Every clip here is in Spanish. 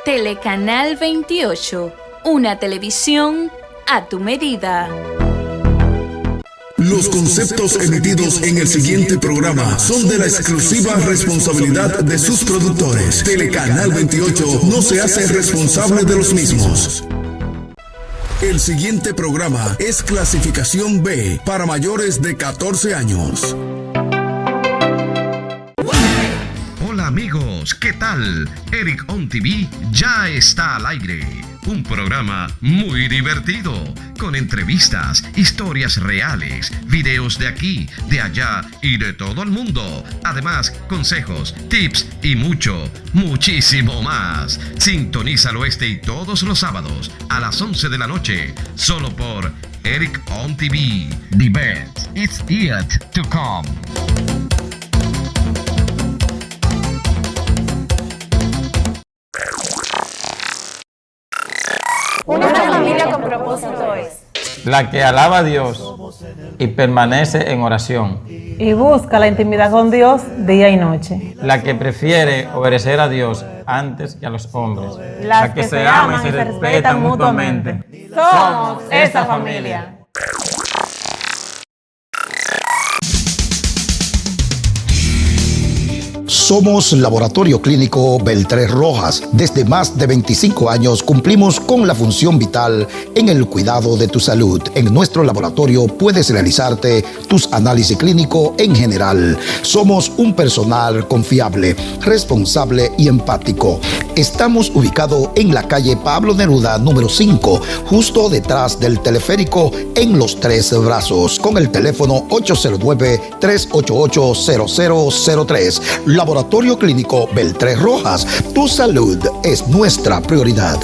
Telecanal 28, una televisión a tu medida. Los conceptos emitidos en el siguiente programa son de la exclusiva responsabilidad de sus productores. Telecanal 28 no se hace responsable de los mismos. El siguiente programa es clasificación B para mayores de 14 años. Hola amigos, ¿qué tal? Eric On TV ya está al aire. Un programa muy divertido, con entrevistas, historias reales, videos de aquí, de allá y de todo el mundo. Además, consejos, tips y muchísimo más. Sintonízalo y todos los sábados a las 11 de la noche, solo por Eric On TV. The best is yet to come. Una familia con propósito es la que alaba a Dios y permanece en oración, y busca la intimidad con Dios día y noche, la que prefiere obedecer a Dios antes que a los hombres, la que se aman y se respetan mutuamente. Somos esa familia. Somos Laboratorio Clínico Beltrés Rojas. Desde más de 25 años cumplimos con la función vital en el cuidado de tu salud. En nuestro laboratorio puedes realizarte tus análisis clínicos en general. Somos un personal confiable, responsable y empático. Estamos ubicados en la calle Pablo Neruda, número 5, justo detrás del teleférico en Los Tres Brazos, con el teléfono 809-388-0003. Laboratorio Clínico Beltrés Rojas, tu salud es nuestra prioridad.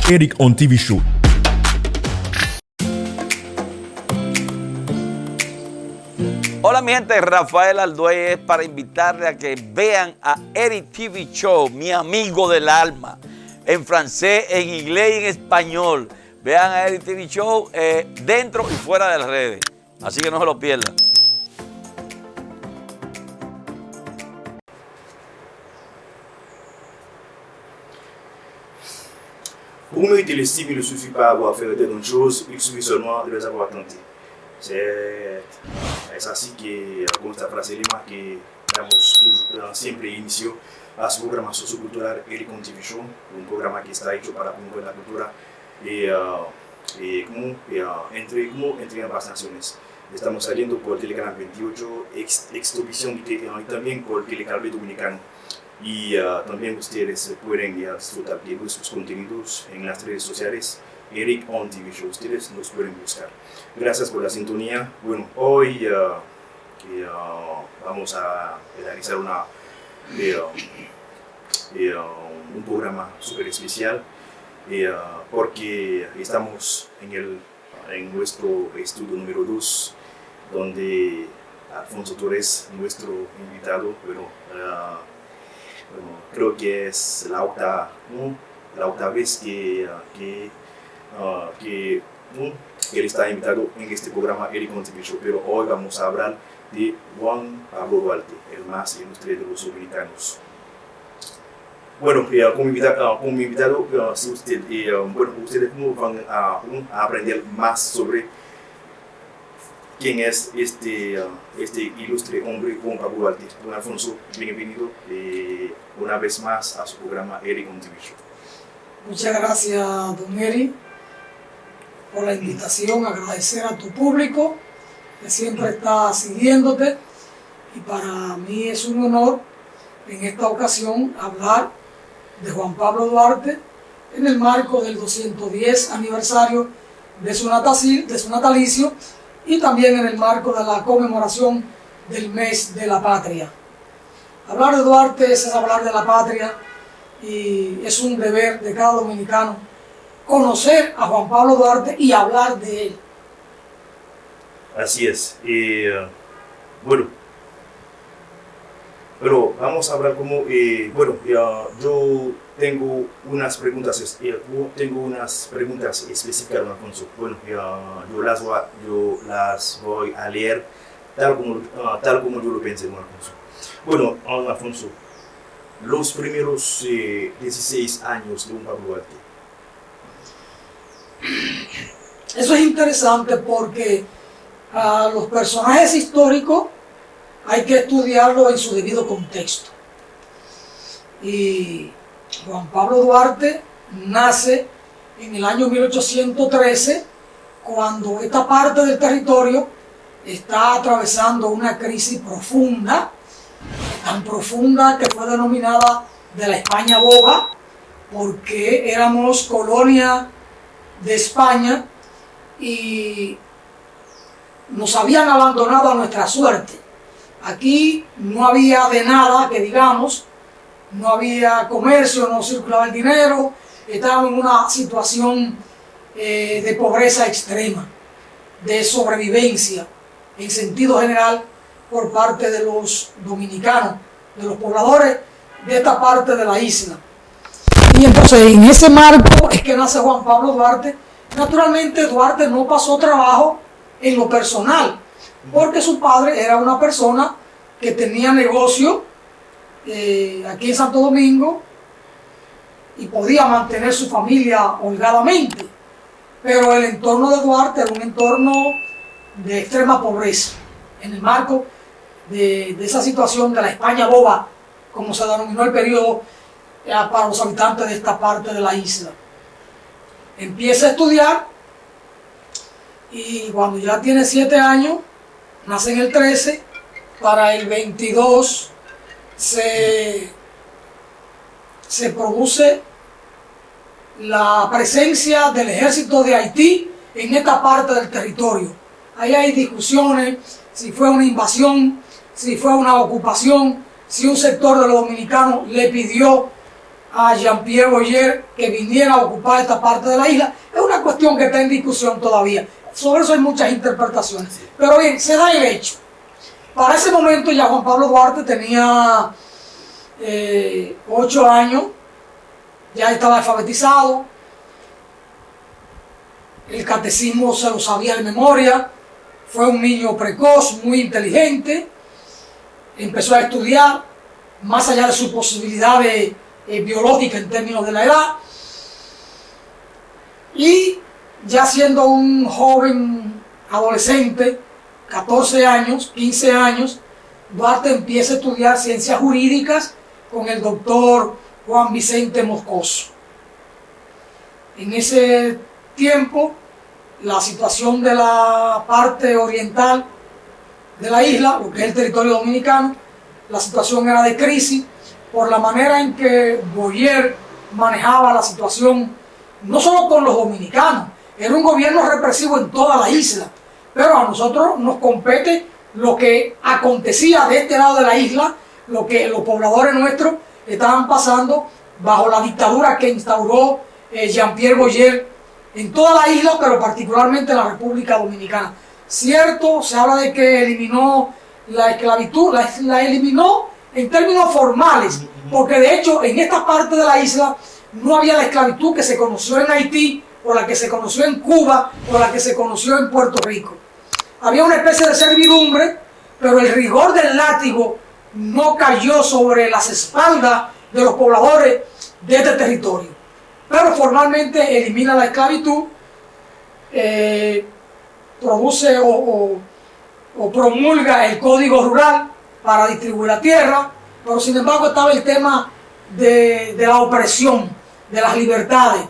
Eric On TV Show. Hola mi gente, Rafael Alduey es para invitarle a que vean a Eric TV Show, mi amigo del alma, en francés, en inglés y en español. Vean a Eric TV Show dentro y fuera de las redes, así que no se lo pierdan. Pour mériter l'estime, il ne suffit pas d'avoir fait de bonnes choses, il suffit seulement de les avoir tentées. Es así que con esta frase lema que damos siempre inicio a su programa sociocultural Eric On TV Show, un programa que está hecho para promover la cultura entre ambas naciones. Estamos saliendo por Telecanal 28, Extovisión y también por Telecanal Dominicano. Y también ustedes pueden disfrutar de nuestros contenidos en las redes sociales, Eric On TV Show. Ustedes nos pueden buscar. Gracias por la sintonía. Bueno, hoy vamos a realizar un programa súper especial porque estamos en nuestro estudio número 2, donde Alfonso Torres, nuestro invitado, creo que es la octava vez que él está invitado en este programa Eric On TV Show, pero hoy vamos a hablar de Juan Pablo Duarte, el más ilustre de los dominicanos. Bueno, como invitado, ustedes van a aprender más sobre quién es este ilustre hombre, Juan Pablo Duarte. Don Alfonso, bienvenido una vez más a su programa Eric On TV Show. Muchas gracias, don Eric, por la invitación. Agradecer a tu público que siempre está siguiéndote, y para mí es un honor en esta ocasión hablar de Juan Pablo Duarte en el marco del 210 aniversario de su natalicio, y también en el marco de la conmemoración del mes de la patria. Hablar de Duarte es hablar de la patria, y es un deber de cada dominicano conocer a Juan Pablo Duarte y hablar de él. Así es. Bueno, pero vamos a hablar como, yo tengo unas preguntas específicas, don Alfonso. Bueno, yo las voy a leer tal como yo lo pensé, don Alfonso. Bueno, don Alfonso, los primeros 16 años de don Pablo Duarte. Eso es interesante porque a los personajes históricos hay que estudiarlo en su debido contexto. Y Juan Pablo Duarte nace en el año 1813, cuando esta parte del territorio está atravesando una crisis profunda, tan profunda que fue denominada de la España boba, porque éramos colonia de España y nos habían abandonado a nuestra suerte. Aquí no había de nada, que digamos, no había comercio, no circulaba el dinero, estábamos en una situación de pobreza extrema, de sobrevivencia en sentido general por parte de los dominicanos, de los pobladores de esta parte de la isla. Y entonces en ese marco es que nace Juan Pablo Duarte. Naturalmente Duarte no pasó trabajo en lo personal, porque su padre era una persona que tenía negocio aquí en Santo Domingo y podía mantener su familia holgadamente, pero el entorno de Duarte era un entorno de extrema pobreza, en el marco de esa situación de la España boba, como se denominó el periodo para los habitantes de esta parte de la isla. Empieza a estudiar y cuando ya tiene 7 años, nace en el 13, para el 22 se produce la presencia del ejército de Haití en esta parte del territorio. Ahí hay discusiones si fue una invasión, si fue una ocupación, si un sector de los dominicanos le pidió a Jean-Pierre Boyer que viniera a ocupar esta parte de la isla. Es una cuestión que está en discusión todavía. Sobre eso hay muchas interpretaciones. Pero bien, se da el hecho. Para ese momento ya Juan Pablo Duarte tenía 8 años, ya estaba alfabetizado, el catecismo se lo sabía de memoria, fue un niño precoz, muy inteligente, empezó a estudiar, más allá de sus posibilidades biológicas en términos de la edad, y ya siendo un joven adolescente, 14 años, 15 años, Duarte empieza a estudiar ciencias jurídicas con el doctor Juan Vicente Moscoso. En ese tiempo, la situación de la parte oriental de la isla, lo que es el territorio dominicano, la situación era de crisis por la manera en que Boyer manejaba la situación, no solo con los dominicanos, era un gobierno represivo en toda la isla, pero a nosotros nos compete lo que acontecía de este lado de la isla, lo que los pobladores nuestros estaban pasando bajo la dictadura que instauró Jean-Pierre Boyer en toda la isla, pero particularmente en la República Dominicana. Cierto, se habla de que eliminó la esclavitud, la eliminó en términos formales, porque de hecho en esta parte de la isla no había la esclavitud que se conoció en Haití, o la que se conoció en Cuba, o la que se conoció en Puerto Rico. Había una especie de servidumbre, pero el rigor del látigo no cayó sobre las espaldas de los pobladores de este territorio. Pero formalmente elimina la esclavitud, produce o promulga el Código Rural para distribuir la tierra, pero sin embargo estaba el tema de la opresión, de las libertades,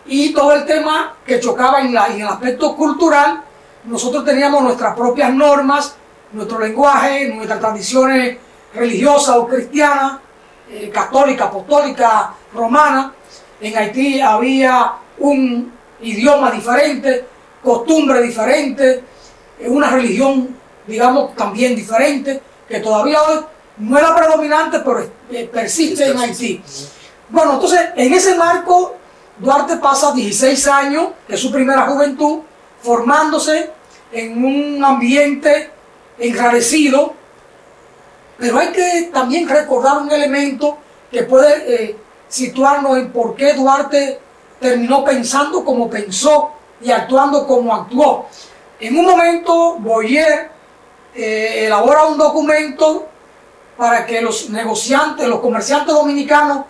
y todo el tema que chocaba en el aspecto cultural. Nosotros teníamos nuestras propias normas, nuestro lenguaje, nuestras tradiciones religiosas o cristianas, católica, apostólica, romana. En Haití había un idioma diferente, costumbre diferente, una religión, digamos, también diferente, que todavía hoy no era predominante, pero persiste en Haití. Bueno, entonces, en ese marco, Duarte pasa 16 años, que es su primera juventud, formándose en un ambiente enrarecido, pero hay que también recordar un elemento que puede situarnos en por qué Duarte terminó pensando como pensó y actuando como actuó. En un momento, Boyer elabora un documento para que los negociantes, los comerciantes dominicanos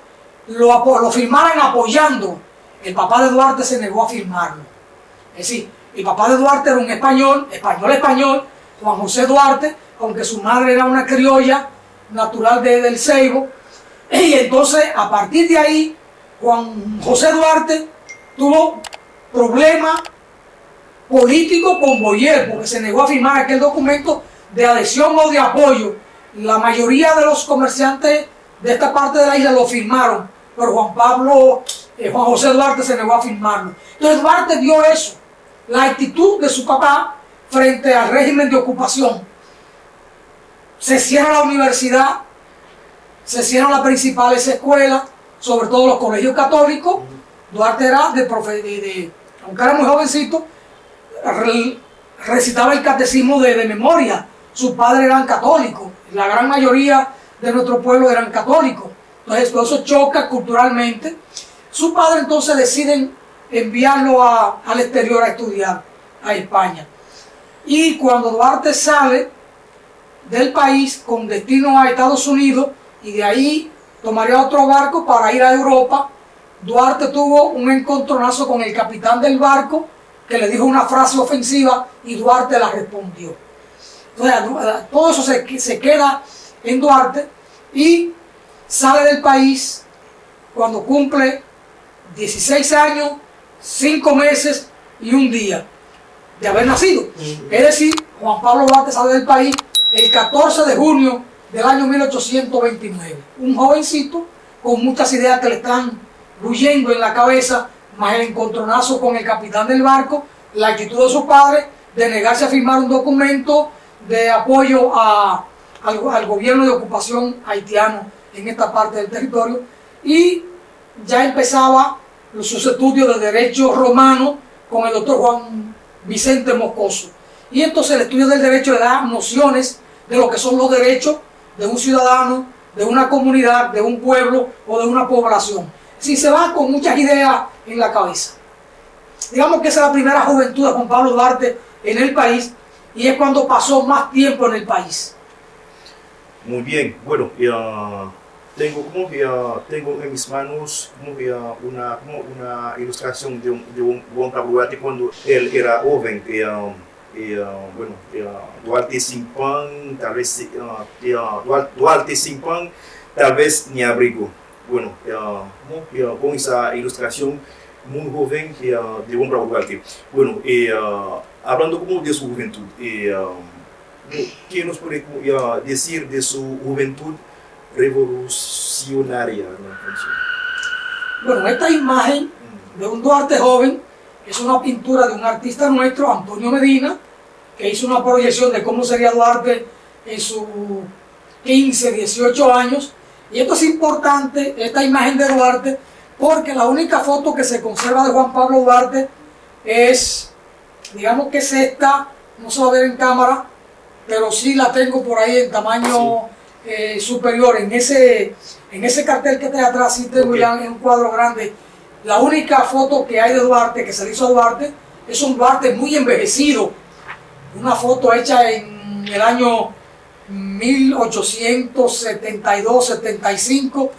lo firmaran apoyando. El papá de Duarte se negó a firmarlo. Es decir, el papá de Duarte era un español, Juan José Duarte, aunque su madre era una criolla natural del Ceibo. Y entonces, a partir de ahí, Juan José Duarte tuvo problemas políticos con Boyer, porque se negó a firmar aquel documento de adhesión o de apoyo. La mayoría de los comerciantes de esta parte de la isla lo firmaron, pero Juan José Duarte se negó a firmarlo. Entonces Duarte vio eso, la actitud de su papá frente al régimen de ocupación. Se cierra la universidad, se cierran las principales escuelas, sobre todo los colegios católicos. Duarte era aunque era muy jovencito, recitaba el catecismo de memoria. Sus padres eran católicos, la gran mayoría de nuestro pueblo eran católicos. Entonces todo eso choca culturalmente. Sus padres entonces deciden enviarlo al exterior a estudiar, a España. Y cuando Duarte sale del país con destino a Estados Unidos, y de ahí tomaría otro barco para ir a Europa, Duarte tuvo un encontronazo con el capitán del barco, que le dijo una frase ofensiva y Duarte la respondió. Entonces, todo eso se queda en Duarte y sale del país cuando cumple 16 años, 5 meses y un día de haber nacido. Es decir, Juan Pablo Duarte sale del país el 14 de junio del año 1829. Un jovencito con muchas ideas que le están huyendo en la cabeza, más el encontronazo con el capitán del barco, la actitud de su padre de negarse a firmar un documento de apoyo al gobierno de ocupación haitiano en esta parte del territorio, y ya empezaba sus estudios de derecho romano con el doctor Juan Vicente Moscoso. Y entonces el estudio del derecho le da nociones de lo que son los derechos de un ciudadano, de una comunidad, de un pueblo o de una población. Si se va con muchas ideas en la cabeza. Digamos que esa es la primera juventud de Juan Pablo Duarte en el país, y es cuando pasó más tiempo en el país. Muy bien, bueno, tengo en mis manos una ilustración de Juan Pablo Duarte cuando él era joven. Duarte sin pan, tal vez Duarte sin pan, tal vez ni abrigo. Bueno, con esa ilustración muy joven de Juan Pablo Duarte. Bueno, hablando como de su juventud, ¿qué nos puede decir de su juventud revolucionaria? Bueno, esta imagen de un Duarte joven es una pintura de un artista nuestro, Antonio Medina, que hizo una proyección de cómo sería Duarte en sus 15, 18 años. Y esto es importante, esta imagen de Duarte, porque la única foto que se conserva de Juan Pablo Duarte es, digamos que es esta, no se va a ver en cámara, pero sí la tengo por ahí en tamaño superior. En ese cartel que está atrás, sí tengo ya en un cuadro grande. La única foto que hay de Duarte, que se le hizo a Duarte, es un Duarte muy envejecido. Una foto hecha en el año 1872-75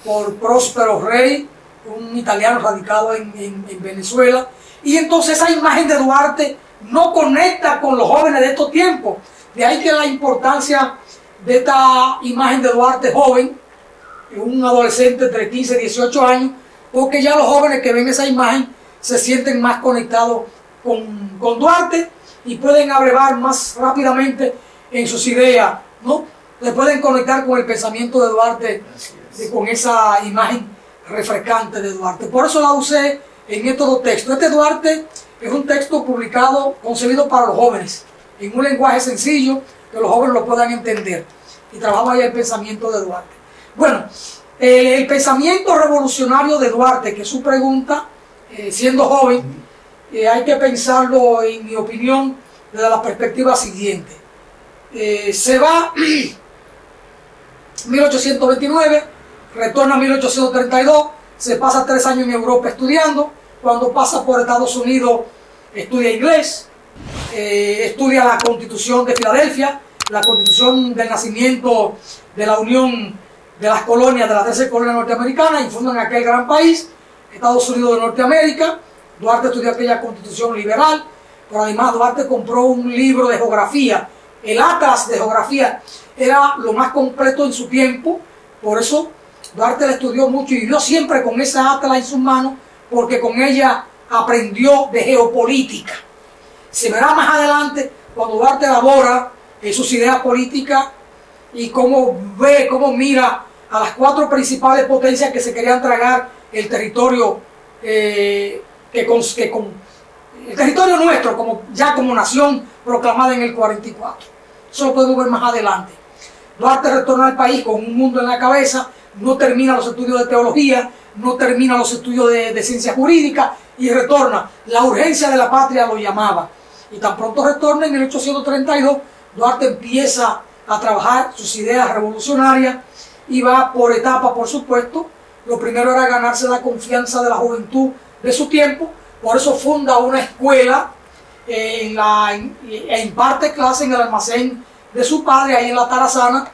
por Próspero Rey, un italiano radicado en Venezuela. Y entonces esa imagen de Duarte no conecta con los jóvenes de estos tiempos. De ahí que la importancia de esta imagen de Duarte joven, un adolescente entre 15 y 18 años, porque ya los jóvenes que ven esa imagen se sienten más conectados con Duarte y pueden abrevar más rápidamente en sus ideas, ¿no? Se pueden conectar con el pensamiento de Duarte, con esa imagen refrescante de Duarte. Por eso la usé en estos dos textos. Este Duarte es un texto publicado, concebido para los jóvenes, en un lenguaje sencillo, que los jóvenes lo puedan entender. Y trabajamos ahí el pensamiento de Duarte. Bueno, el pensamiento revolucionario de Duarte, que es su pregunta, siendo joven, hay que pensarlo, en mi opinión, desde la perspectiva siguiente. Se va 1829, retorna en 1832, se pasa 3 años en Europa estudiando. Cuando pasa por Estados Unidos, estudia inglés, estudia la Constitución de Filadelfia, la Constitución del nacimiento de la Unión de las colonias, de las 13 colonias norteamericanas, y fundan aquel gran país, Estados Unidos de Norteamérica. Duarte estudió aquella Constitución liberal, pero además Duarte compró un libro de geografía. El Atlas de Geografía era lo más completo en su tiempo, por eso Duarte la estudió mucho y vivió siempre con esa Atlas en sus manos, porque con ella aprendió de geopolítica. Se verá más adelante cuando Duarte elabora sus ideas políticas y cómo mira a las 4 principales potencias que se querían tragar el territorio, el territorio nuestro, como nación proclamada en el 44. Eso lo podemos ver más adelante. Duarte retorna al país con un mundo en la cabeza, no termina los estudios de teología, no termina los estudios de ciencia jurídica y retorna. La urgencia de la patria lo llamaba. Y tan pronto retorna en 1832, Duarte empieza a trabajar sus ideas revolucionarias y va por etapas, por supuesto. Lo primero era ganarse la confianza de la juventud de su tiempo, por eso funda una escuela e imparte clases en el almacén de su padre, ahí en la Tarazana.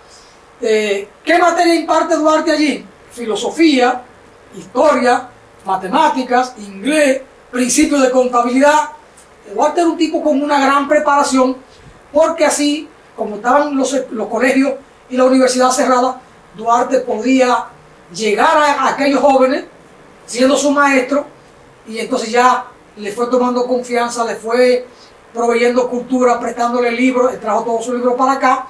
¿Qué materia imparte Duarte allí? Filosofía, historia, matemáticas, inglés, principios de contabilidad. Duarte era un tipo con una gran preparación, porque así, como estaban los colegios y la universidad cerrada, Duarte podía llegar a aquellos jóvenes siendo su maestro, y entonces ya le fue tomando confianza, le fue proveyendo cultura, prestándole libros, él trajo todos sus libros para acá,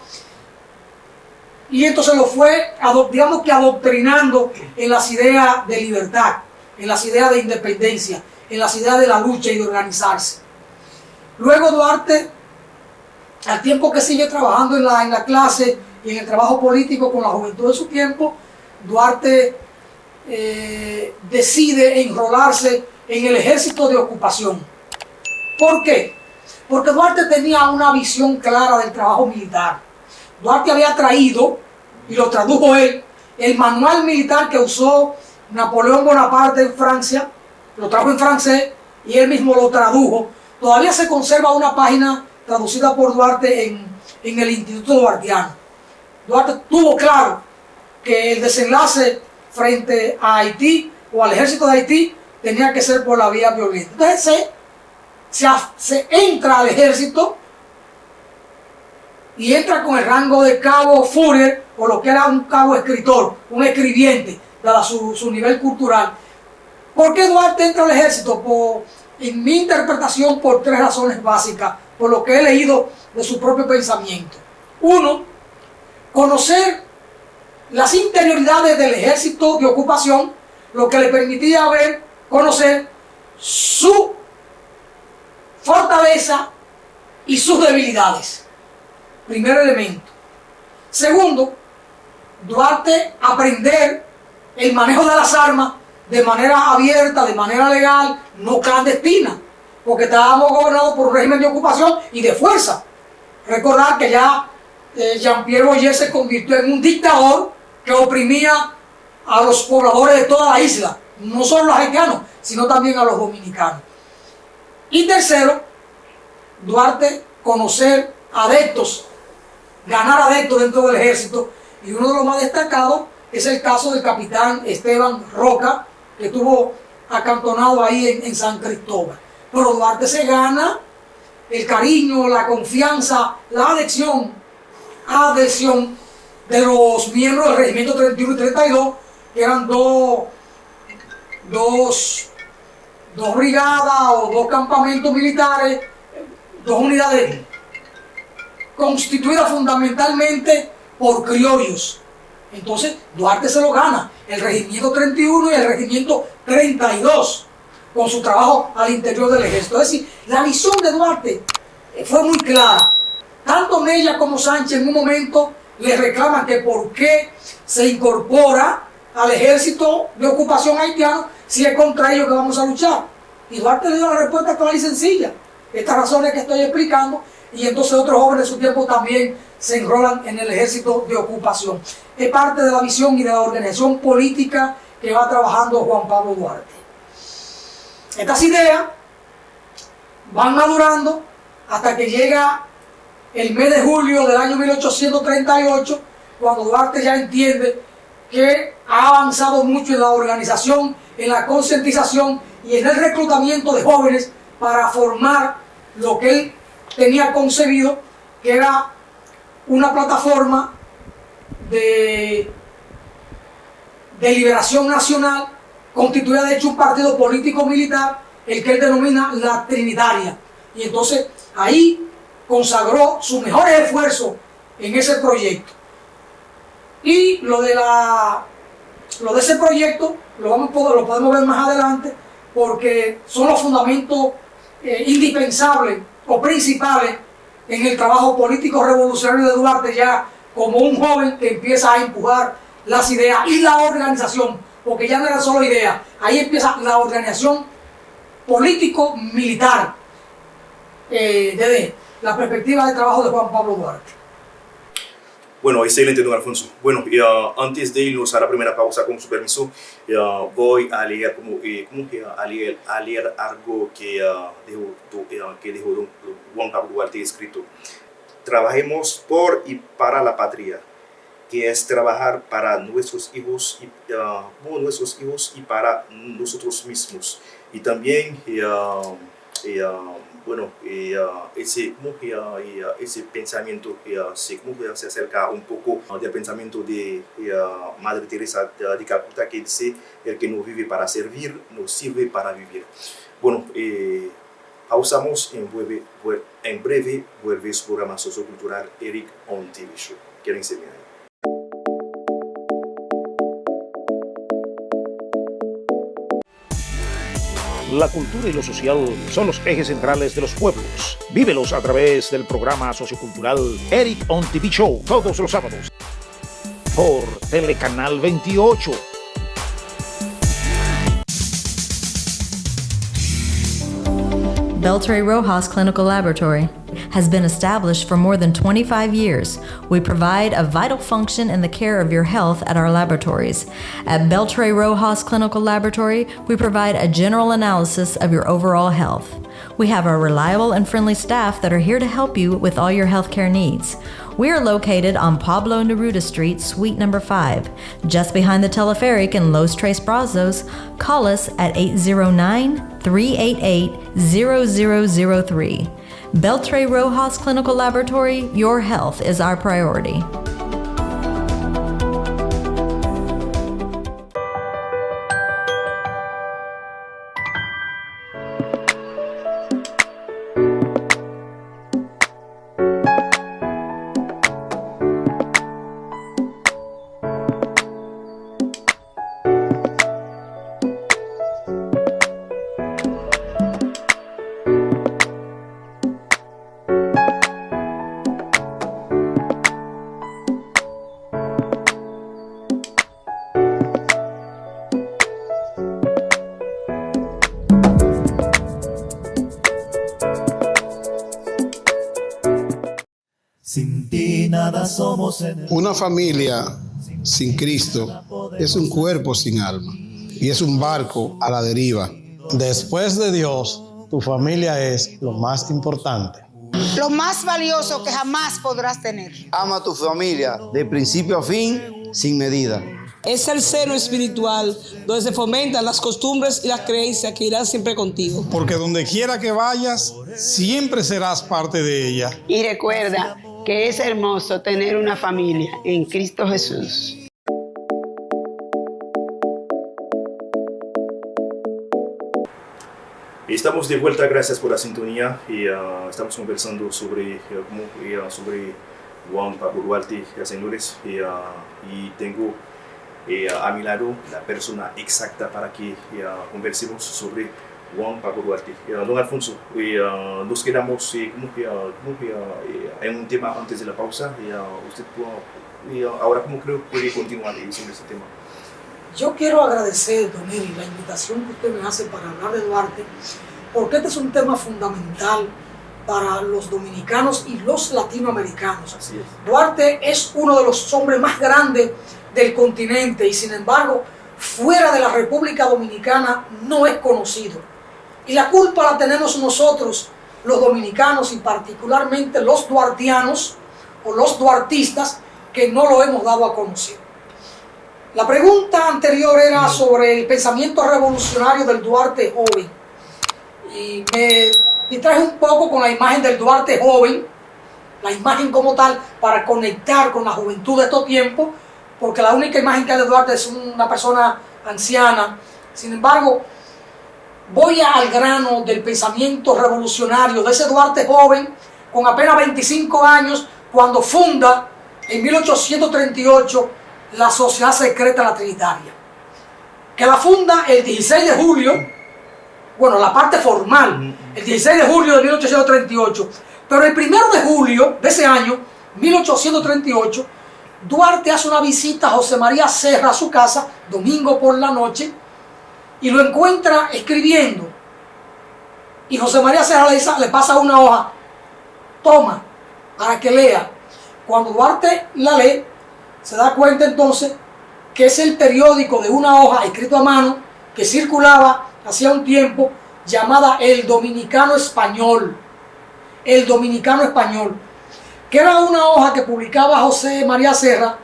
y entonces lo fue, digamos que adoctrinando en las ideas de libertad, en las ideas de independencia, en las ideas de la lucha y de organizarse. Luego Duarte, al tiempo que sigue trabajando en la clase y en el trabajo político con la juventud de su tiempo, Duarte decide enrolarse en el ejército de ocupación. ¿Por qué? Porque Duarte tenía una visión clara del trabajo militar. Duarte había traído, y lo tradujo él, el manual militar que usó Napoleón Bonaparte en Francia, lo trajo en francés y él mismo lo tradujo. Todavía se conserva una página traducida por Duarte en el Instituto Duartiano. Duarte tuvo claro que el desenlace frente a Haití o al ejército de Haití tenía que ser por la vía violenta. Entonces se entra al ejército y entra con el rango de cabo Führer, o lo que era un cabo escritor, un escribiente, dada su nivel cultural. ¿Por qué Duarte entra al ejército? En mi interpretación, por 3 razones básicas, por lo que he leído de su propio pensamiento. 1, conocer las interioridades del ejército de ocupación, lo que le permitía conocer su fortaleza y sus debilidades. Primer elemento. Segundo, Duarte aprender el manejo de las armas de manera abierta, de manera legal, no clandestina, porque estábamos gobernados por un régimen de ocupación y de fuerza. Recordar que ya Jean-Pierre Boyer se convirtió en un dictador que oprimía a los pobladores de toda la isla, no solo los haitianos, sino también a los dominicanos. Y tercero, Duarte conocer adeptos, ganar adeptos dentro del ejército, y uno de los más destacados es el caso del capitán Esteban Roca, que estuvo acantonado ahí en San Cristóbal. Pero Duarte se gana el cariño, la confianza, la adhesión de los miembros del regimiento 31 y 32, que eran dos brigadas o 2 campamentos militares, 2 unidades constituidas fundamentalmente por criollos. Entonces Duarte se lo gana, el regimiento 31 y el regimiento 32, con su trabajo al interior del ejército. Es decir, la visión de Duarte fue muy clara. Tanto Mella como Sánchez en un momento le reclaman que por qué se incorpora al ejército de ocupación haitiano si es contra ellos que vamos a luchar. Y Duarte le dio la respuesta clara y sencilla. Estas razones que estoy explicando, y entonces otros jóvenes de su tiempo también se enrolan en el ejército de ocupación. Es parte de la visión y de la organización política que va trabajando Juan Pablo Duarte. Estas ideas van madurando hasta que llega el mes de julio del año 1838, cuando Duarte ya entiende que ha avanzado mucho en la organización, en la concientización y en el reclutamiento de jóvenes para formar lo que él tenía concebido, que era una plataforma de liberación nacional, constituida de hecho un partido político militar, el que él denomina la Trinitaria. Y entonces ahí consagró sus mejores esfuerzos en ese proyecto. Y lo de ese proyecto lo podemos ver más adelante, porque son los fundamentos indispensables o principales en el trabajo político revolucionario de Duarte, ya como un joven que empieza a empujar las ideas y la organización, porque ya no era solo idea, ahí empieza la organización político-militar desde la perspectiva de trabajo de Juan Pablo Duarte. Bueno, excelente, don Alfonso. Bueno, antes de irnos a la primera pausa, con su permiso, voy a leer, a leer algo que dejó don Juan Pablo Duarte escrito. Trabajemos por y para la patria, que es trabajar para nuestros hijos y para nosotros mismos. Y también ese pensamiento se acerca un poco del pensamiento de Madre Teresa de Calcuta, que dice: el que no vive para servir, no sirve para vivir. Bueno, pausamos, en breve vuelve su programa sociocultural Eric on TV Show. Quédense bien ahí. La cultura y lo social son los ejes centrales de los pueblos. Vívelos a través del programa sociocultural Eric on TV Show, todos los sábados por Telecanal 28. Beltray Rojas Clinical Laboratory has been established for more than 25 years. We provide a vital function in the care of your health at our laboratories. At Beltray Rojas Clinical Laboratory, we provide a general analysis of your overall health. We have a reliable and friendly staff that are here to help you with all your healthcare needs. We are located on Pablo Neruda Street, Suite number 5, just behind the Teleferic in Los Tres Brazos. Call us at 809-388-0003. Beltray Rojas Clinical Laboratory, your health is our priority. Sin ti nada somos en el... Una familia sin Cristo es un cuerpo sin alma y es un barco a la deriva. Después de Dios, tu familia es lo más importante. Lo más valioso que jamás podrás tener. Ama a tu familia de principio a fin, sin medida. Es el seno espiritual donde se fomentan las costumbres y las creencias que irán siempre contigo. Porque donde quiera que vayas, siempre serás parte de ella. Y recuerda que es hermoso tener una familia en Cristo Jesús. Estamos de vuelta, gracias por la sintonía y estamos conversando sobre Juan Pablo Duarte, señores, y tengo a mi lado la persona exacta para que conversemos sobre Juan Pablo Duarte. Don Alfonso, nos quedamos en un tema antes de la pausa. Usted ahora, ¿cómo creo que puede continuar sobre este tema? Yo quiero agradecer, don Eri, la invitación que usted me hace para hablar de Duarte, porque este es un tema fundamental para los dominicanos y los latinoamericanos. Duarte es uno de los hombres más grandes del continente y sin embargo fuera de la República Dominicana no es conocido. Y la culpa la tenemos nosotros, los dominicanos y particularmente los duartianos o los duartistas que no lo hemos dado a conocer. La pregunta anterior era sobre el pensamiento revolucionario del Duarte joven. Y me distraje un poco con la imagen del Duarte joven, la imagen como tal, para conectar con la juventud de estos tiempos, porque la única imagen que hay de Duarte es una persona anciana. Sin embargo, voy al grano del pensamiento revolucionario de ese Duarte joven, con apenas 25 años, cuando funda en 1838 la Sociedad Secreta La Trinitaria, que la funda el 16 de julio, bueno, la parte formal, el 16 de julio de 1838, pero el 1 de julio de ese año, 1838, Duarte hace una visita a José María Serra a su casa, domingo por la noche, y lo encuentra escribiendo. Y José María Serra le pasa una hoja, toma, para que lea. Cuando Duarte la lee, se da cuenta entonces que es el periódico de una hoja escrito a mano que circulaba hacía un tiempo, llamada El Dominicano Español. El Dominicano Español, que era una hoja que publicaba José María Serra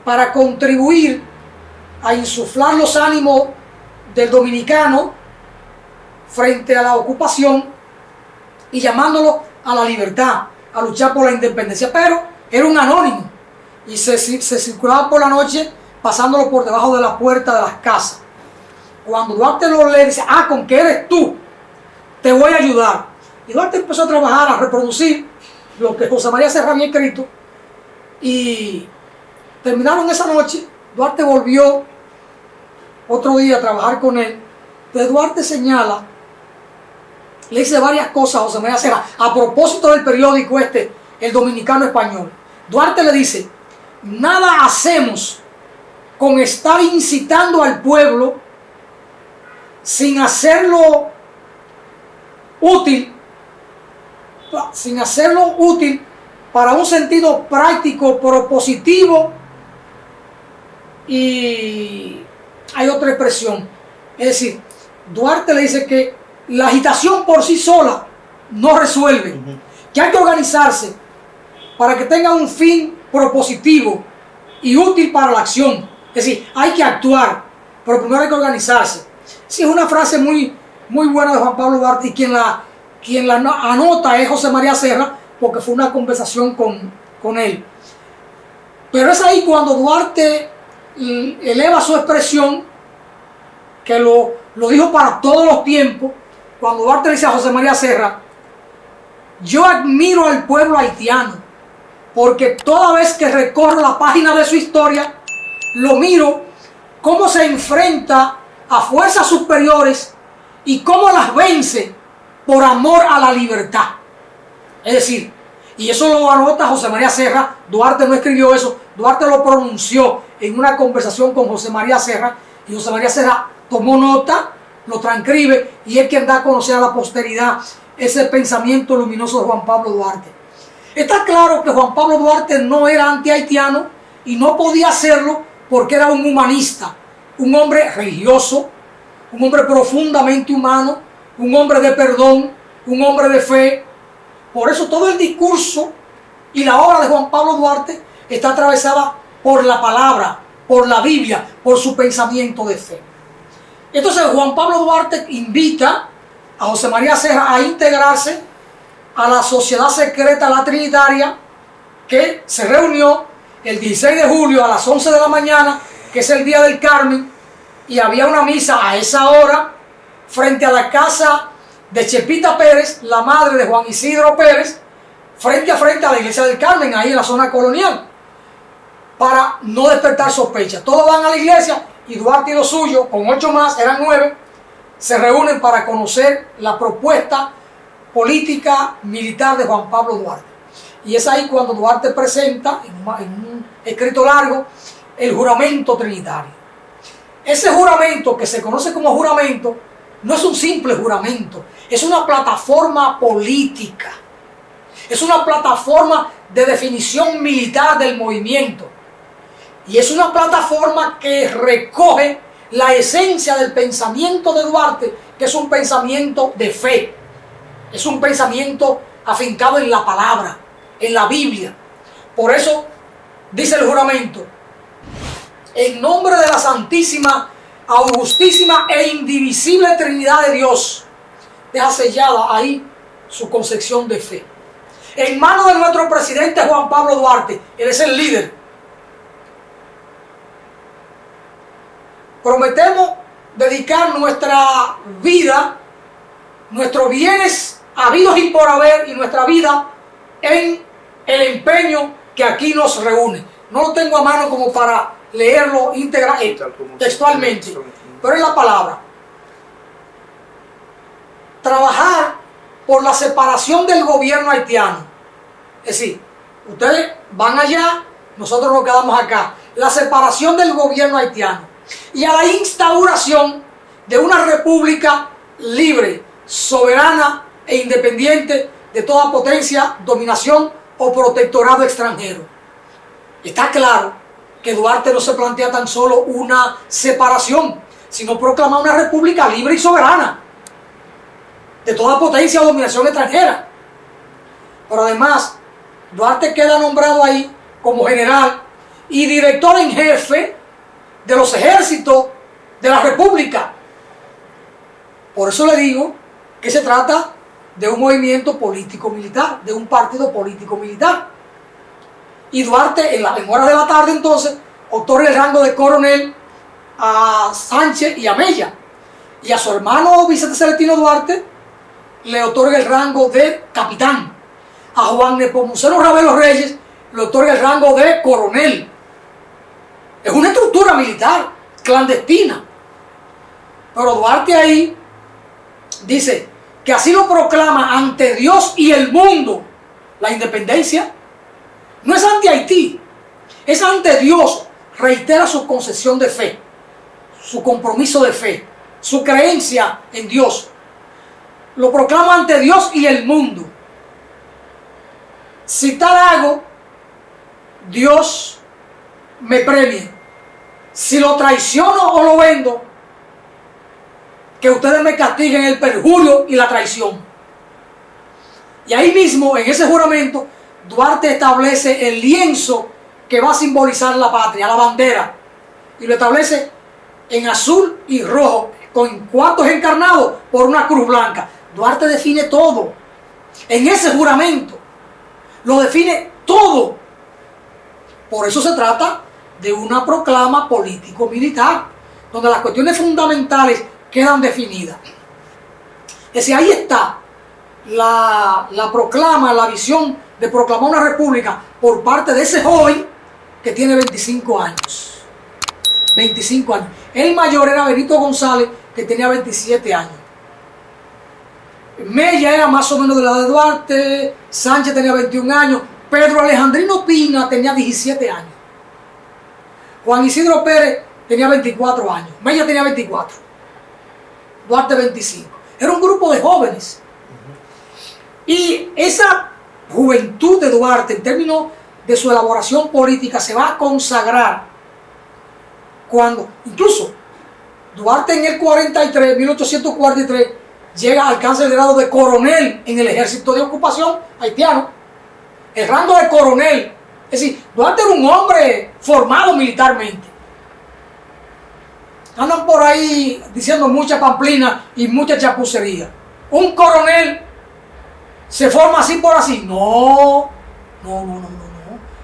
para contribuir a insuflar los ánimos del dominicano frente a la ocupación y llamándolo a la libertad, a luchar por la independencia, pero era un anónimo y se circulaba por la noche pasándolo por debajo de la puerta de las casas. Cuando Duarte lo lee, dice, ¿con qué eres tú? Te voy a ayudar. Y Duarte empezó a trabajar, a reproducir lo que José María Serra había escrito y terminaron esa noche. Duarte volvió otro día a trabajar con él. Entonces Duarte señala, le dice varias cosas a José María Serra a propósito del periódico El Dominicano Español. Duarte le dice, nada hacemos con estar incitando al pueblo sin hacerlo útil para un sentido práctico, propositivo, y hay otra expresión. Es decir, Duarte le dice que la agitación por sí sola no resuelve, que hay que organizarse para que tenga un fin propositivo y útil para la acción. Es decir, hay que actuar, pero primero hay que organizarse. Sí, es una frase muy, muy buena de Juan Pablo Duarte, y quien la anota es José María Serra, porque fue una conversación con él. Pero es ahí cuando Duarte eleva su expresión, que lo dijo para todos los tiempos, cuando Duarte le dice a José María Serra, yo admiro al pueblo haitiano, porque toda vez que recorro la página de su historia, lo miro cómo se enfrenta a fuerzas superiores y cómo las vence por amor a la libertad. Es decir, y eso lo anota José María Serra. Duarte no escribió eso, Duarte lo pronunció en una conversación con José María Serra, y José María Serra tomó nota, lo transcribe, y es quien da a conocer a la posteridad ese pensamiento luminoso de Juan Pablo Duarte. Está claro que Juan Pablo Duarte no era anti-haitiano y no podía hacerlo porque era un humanista, un hombre religioso, un hombre profundamente humano, un hombre de perdón, un hombre de fe. Por eso todo el discurso y la obra de Juan Pablo Duarte está atravesada por la palabra, por la Biblia, por su pensamiento de fe. Entonces Juan Pablo Duarte invita a José María Serra a integrarse a la Sociedad Secreta La Trinitaria, que se reunió el 16 de julio a las 11 de la mañana, que es el día del Carmen, y había una misa a esa hora frente a la casa de Chepita Pérez, la madre de Juan Isidro Pérez, frente a la iglesia del Carmen, ahí en la zona colonial, para no despertar sospecha. Todos van a la iglesia y Duarte y los suyos, con 8 más, eran 9, se reúnen para conocer la propuesta política militar de Juan Pablo Duarte. Y es ahí cuando Duarte presenta, en un escrito largo, el juramento trinitario. Ese juramento, que se conoce como juramento, no es un simple juramento, es una plataforma política, es una plataforma de definición militar del movimiento y es una plataforma que recoge la esencia del pensamiento de Duarte, que es un pensamiento de fe, es un pensamiento afincado en la palabra, en la Biblia. Por eso dice el juramento: en nombre de la Santísima, Augustísima e Indivisible Trinidad de Dios, deja sellada ahí su concepción de fe. En manos de nuestro presidente Juan Pablo Duarte, él es el líder. Prometemos dedicar nuestra vida, nuestros bienes habidos y por haber y nuestra vida en el empeño que aquí nos reúne. No lo tengo a mano como para leerlo textualmente, pero es la palabra. Trabajar por la separación del gobierno haitiano. Es decir, ustedes van allá, nosotros nos quedamos acá. La separación del gobierno haitiano y a la instauración de una república libre, soberana e independiente de toda potencia, dominación o protectorado extranjero. Está claro que Duarte no se plantea tan solo una separación, sino proclamar una república libre y soberana de toda potencia o dominación extranjera. Pero además, Duarte queda nombrado ahí como general y director en jefe de los ejércitos de la república. Por eso le digo que se trata de un movimiento político-militar, de un partido político-militar. Y Duarte, en horas de la tarde entonces, otorga el rango de coronel a Sánchez y a Mella. Y a su hermano Vicente Celestino Duarte le otorga el rango de capitán. A Juan Nepomuceno Ravelo Reyes le otorga el rango de coronel. Es una estructura militar clandestina. Pero Duarte ahí dice que así lo proclama ante Dios y el mundo. La independencia no es ante Haití, es ante Dios. Reitera su concesión de fe, su compromiso de fe, su creencia en Dios. Lo proclama ante Dios y el mundo. Si tal hago, Dios me premie. Si lo traiciono o lo vendo, que ustedes me castiguen el perjurio y la traición. Y ahí mismo, en ese juramento, Duarte establece el lienzo que va a simbolizar la patria, la bandera, y lo establece en azul y rojo, con cuartos encarnados por una cruz blanca. Duarte define todo. En ese juramento lo define todo. Por eso se trata de una proclama político-militar, donde las cuestiones fundamentales quedan definidas. Es decir, ahí está la proclama, la visión de proclamar una república por parte de ese joven que tiene 25 años. 25 años. El mayor era Benito González, que tenía 27 años. Mella era más o menos de la edad de Duarte, Sánchez tenía 21 años, Pedro Alejandrino Pina tenía 17 años. Juan Isidro Pérez tenía 24 años, Mella tenía 24, Duarte 25. Era un grupo de jóvenes. Y esa juventud de Duarte, en términos de su elaboración política, se va a consagrar cuando, incluso, Duarte en el 43, 1843, llega a alcanzar el grado de coronel en el ejército de ocupación haitiano. El rango de coronel. Es decir, Duarte era un hombre formado militarmente. Andan por ahí diciendo mucha pamplina y mucha chapucería. Un coronel se forma así por así. No.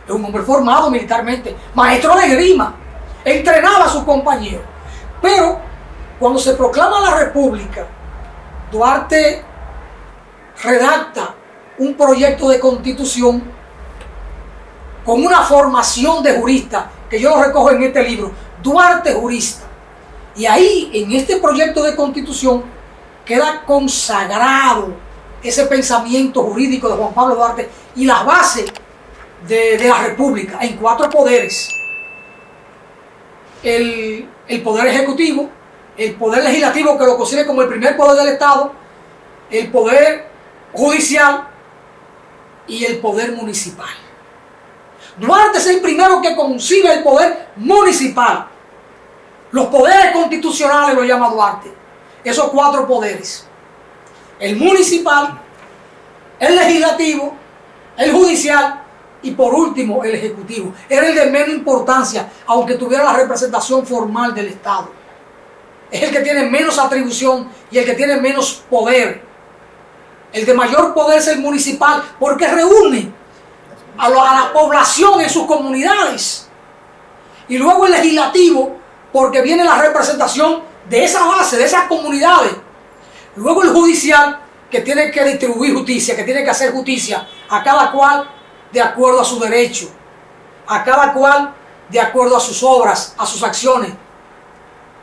Es un hombre formado militarmente, maestro de grima, entrenaba a sus compañeros. Pero cuando se proclama la república, Duarte redacta un proyecto de constitución con una formación de jurista, que yo lo recojo en este libro, Duarte Jurista. Y ahí, en este proyecto de constitución, queda consagrado ese pensamiento jurídico de Juan Pablo Duarte y las bases de la república en 4 poderes. El poder ejecutivo, el poder legislativo, que lo considera como el primer poder del Estado, el poder judicial y el poder municipal. Duarte es el primero que concibe el poder municipal. Los poderes constitucionales lo llama Duarte. Esos 4 poderes: el municipal, el legislativo, el judicial y por último el ejecutivo. Era el de menos importancia, aunque tuviera la representación formal del Estado. Es el que tiene menos atribución y el que tiene menos poder. El de mayor poder es el municipal, porque reúne a la población en sus comunidades. Y luego el legislativo, porque viene la representación de esa base, de esas comunidades. Luego el judicial, que tiene que distribuir justicia, que tiene que hacer justicia a cada cual de acuerdo a su derecho, a cada cual de acuerdo a sus obras, a sus acciones.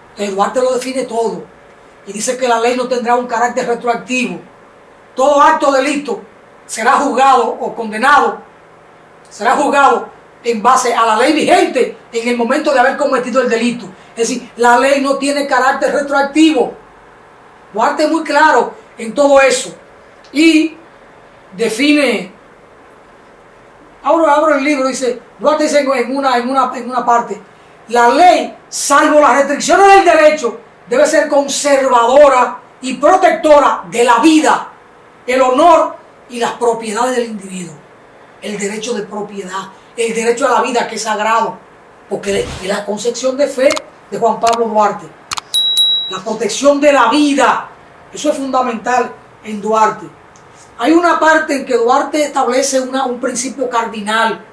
Entonces Duarte lo define todo y dice que la ley no tendrá un carácter retroactivo. Todo acto de delito será juzgado o condenado, será juzgado en base a la ley vigente en el momento de haber cometido el delito. Es decir, la ley no tiene carácter retroactivo. Duarte es muy claro en todo eso y define. Abro el libro, dice, Duarte dice en una parte: la ley, salvo las restricciones del derecho, debe ser conservadora y protectora de la vida, el honor y las propiedades del individuo. El derecho de propiedad, el derecho a la vida, que es sagrado, porque es la concepción de fe de Juan Pablo Duarte. La protección de la vida, eso es fundamental en Duarte. Hay una parte en que Duarte establece un principio cardinal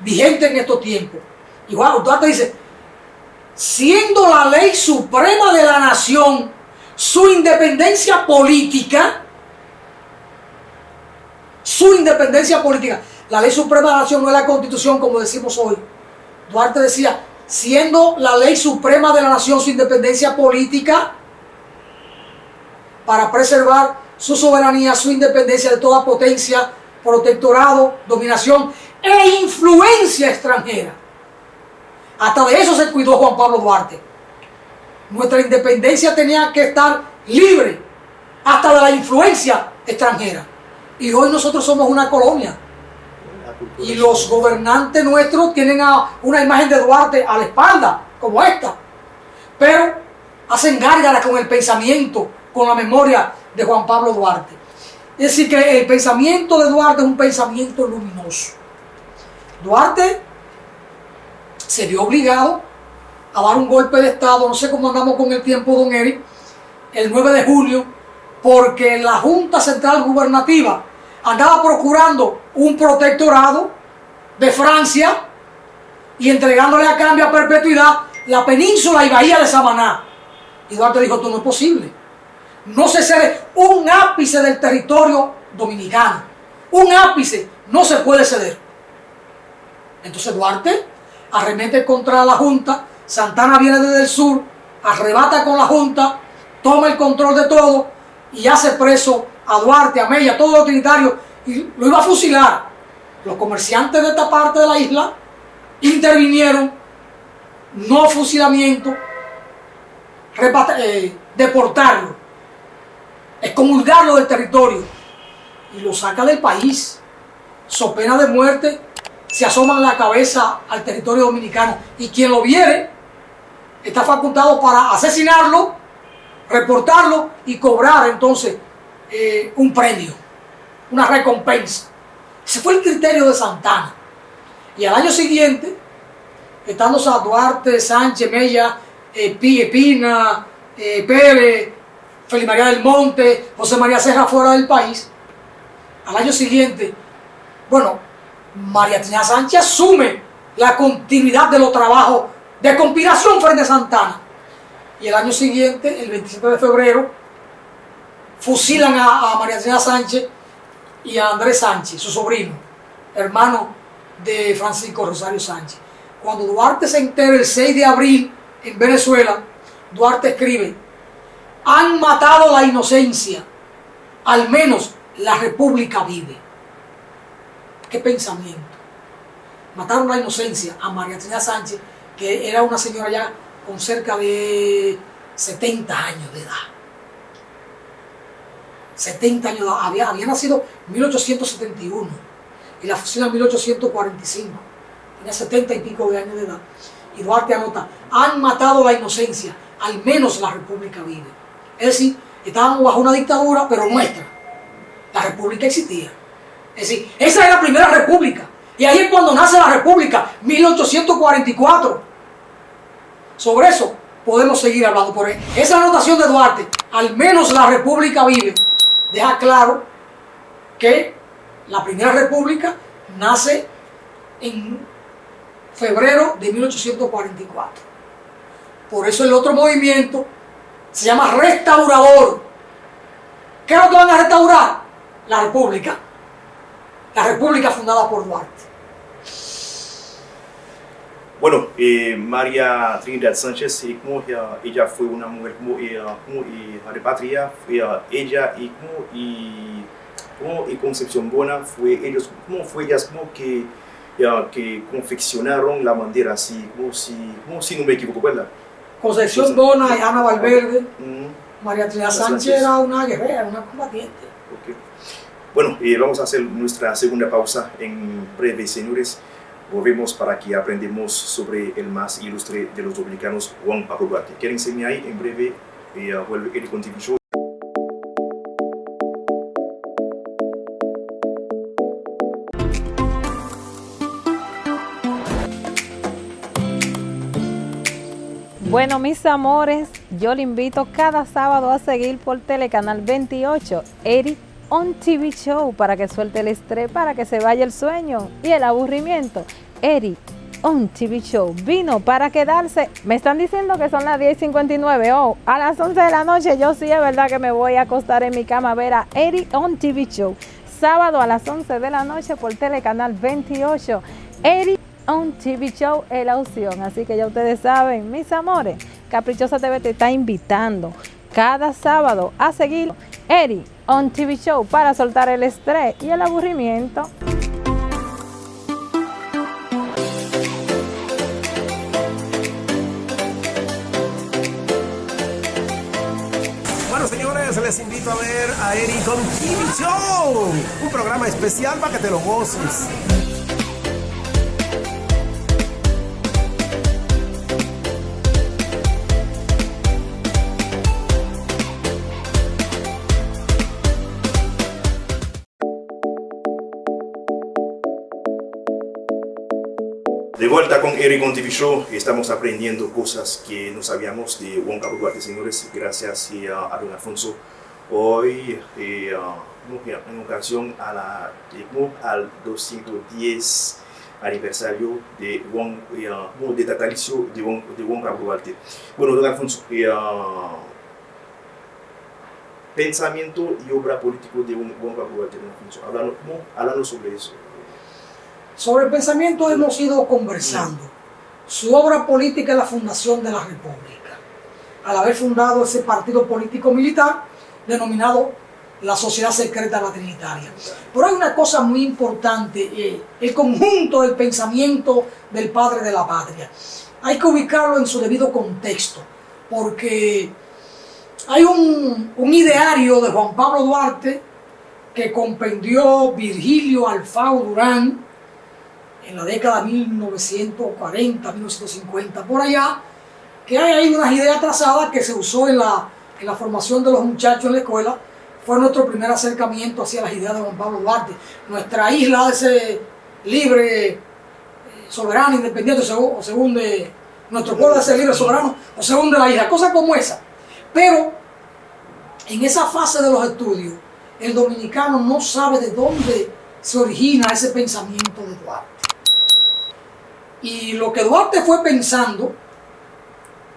vigente en estos tiempos. Y Duarte dice: siendo la ley suprema de la nación su independencia política, la ley suprema de la nación no es la Constitución como decimos hoy. Duarte decía: siendo la ley suprema de la nación su independencia política, para preservar su soberanía, su independencia de toda potencia, protectorado, dominación e influencia extranjera. Hasta de eso se cuidó Juan Pablo Duarte. Nuestra independencia tenía que estar libre hasta de la influencia extranjera. Y hoy nosotros somos una colonia. Y los gobernantes nuestros tienen una imagen de Duarte a la espalda, como esta. Pero hacen gárgara con el pensamiento, con la memoria de Juan Pablo Duarte. Es decir, que el pensamiento de Duarte es un pensamiento luminoso. Duarte se vio obligado a dar un golpe de Estado, no sé cómo andamos con el tiempo, don Eric, el 9 de julio, porque la Junta Central Gubernativa andaba procurando un protectorado de Francia y entregándole a cambio a perpetuidad la península y bahía de Samaná. Y Duarte dijo: esto no es posible. No se cede un ápice del territorio dominicano. Un ápice no se puede ceder. Entonces Duarte arremete contra la Junta. Santana viene desde el sur, arrebata con la Junta, toma el control de todo y hace preso a Duarte, a Mella, a todos los trinitarios, y lo iba a fusilar. Los comerciantes de esta parte de la isla intervinieron, no fusilamiento, deportarlo, excomulgarlo del territorio y lo saca del país. So pena de muerte, se asoman la cabeza al territorio dominicano y quien lo viere está facultado para asesinarlo, reportarlo y cobrar entonces un premio, una recompensa. Ese fue el criterio de Santana. Y al año siguiente, estando a Duarte, Sánchez, Mella, Pina, Pérez, Félix María del Monte, José María Serra fuera del país, al año siguiente, María Trinidad Sánchez asume la continuidad de los trabajos de conspiración frente a Santana. Y el año siguiente, el 27 de febrero, fusilan a María Trinidad Sánchez y a Andrés Sánchez, su sobrino, hermano de Francisco Rosario Sánchez. Cuando Duarte se entera el 6 de abril en Venezuela, Duarte escribe: han matado la inocencia, al menos la república vive. ¿Qué pensamiento? Mataron la inocencia a María Trinidad Sánchez, que era una señora ya con cerca de 70 años de edad. 70 años de edad. Había nacido en 1871 y la fusión en 1845. Tenía 70 y pico de años de edad. Y Duarte anota, han matado la inocencia, al menos la república vive. Es decir, estábamos bajo una dictadura, pero nuestra. La república existía. Es decir, esa es la primera república. Y ahí es cuando nace la república, 1844. Sobre eso podemos seguir hablando. Por esa anotación de Duarte, al menos la república vive, deja claro que la primera república nace en febrero de 1844. Por eso el otro movimiento se llama restaurador. ¿Qué es lo que van a restaurar? La república. La república fundada por Duarte. Bueno, María Trinidad Sánchez, ella fue una mujer de patria, ella y Concepción Bona, ¿cómo fue ellas que confeccionaron la bandera, así, como si no me equivoco, ¿verdad? Concepción Bona y Ana Valverde. María Trinidad Sánchez era una guerrera, una combatiente. Okay. Bueno, vamos a hacer nuestra segunda pausa en breve, señores. Volvemos para que aprendamos sobre el más ilustre de los dominicanos, Juan Pablo Duarte. Quédense ahí, en breve vuelve Eric on TV Show. Bueno, mis amores, yo le invito cada sábado a seguir por Telecanal 28, Eric on TV Show, para que suelte el estrés, para que se vaya el sueño y el aburrimiento. Eric on TV Show vino para quedarse. Me están diciendo que son las 10:59. Oh, a las 11 de la noche yo sí es verdad que me voy a acostar en mi cama a ver a Eric on TV Show. Sábado a las 11 de la noche por Telecanal 28. Eric on TV Show es la opción. Así que ya ustedes saben, mis amores, Caprichosa TV te está invitando cada sábado a seguir Eric on TV Show para soltar el estrés y el aburrimiento. Bueno, señores, les invito a ver a Eric on TV Show, un programa especial para que te lo goces. De vuelta con Eric on TV Show, estamos aprendiendo cosas que no sabíamos de Juan Pablo Duarte, señores, gracias a don Alfonso. Hoy, en ocasión al 210 aniversario de natalicio de Juan Pablo Duarte. Bueno, don Alfonso, pensamiento y obra político de Juan Pablo Duarte, don Alfonso, hablando sobre eso. Sobre el pensamiento hemos ido conversando. Su obra política es la fundación de la República. Al haber fundado ese partido político militar denominado la Sociedad Secreta La Trinitaria. Pero hay una cosa muy importante, el conjunto del pensamiento del padre de la patria. Hay que ubicarlo en su debido contexto, porque hay un ideario de Juan Pablo Duarte que compendió Virgilio Alfao Durán en la década de 1940, 1950, por allá, que hay ahí unas ideas trazadas que se usó en la formación de los muchachos en la escuela. Fue nuestro primer acercamiento hacia las ideas de Juan Pablo Duarte. Nuestra isla de ser libre, soberana, independiente, según de nuestro pueblo de ser libre, soberano, o según de la isla, cosas como esa. Pero en esa fase de los estudios, el dominicano no sabe de dónde se origina ese pensamiento de Duarte. Y lo que Duarte fue pensando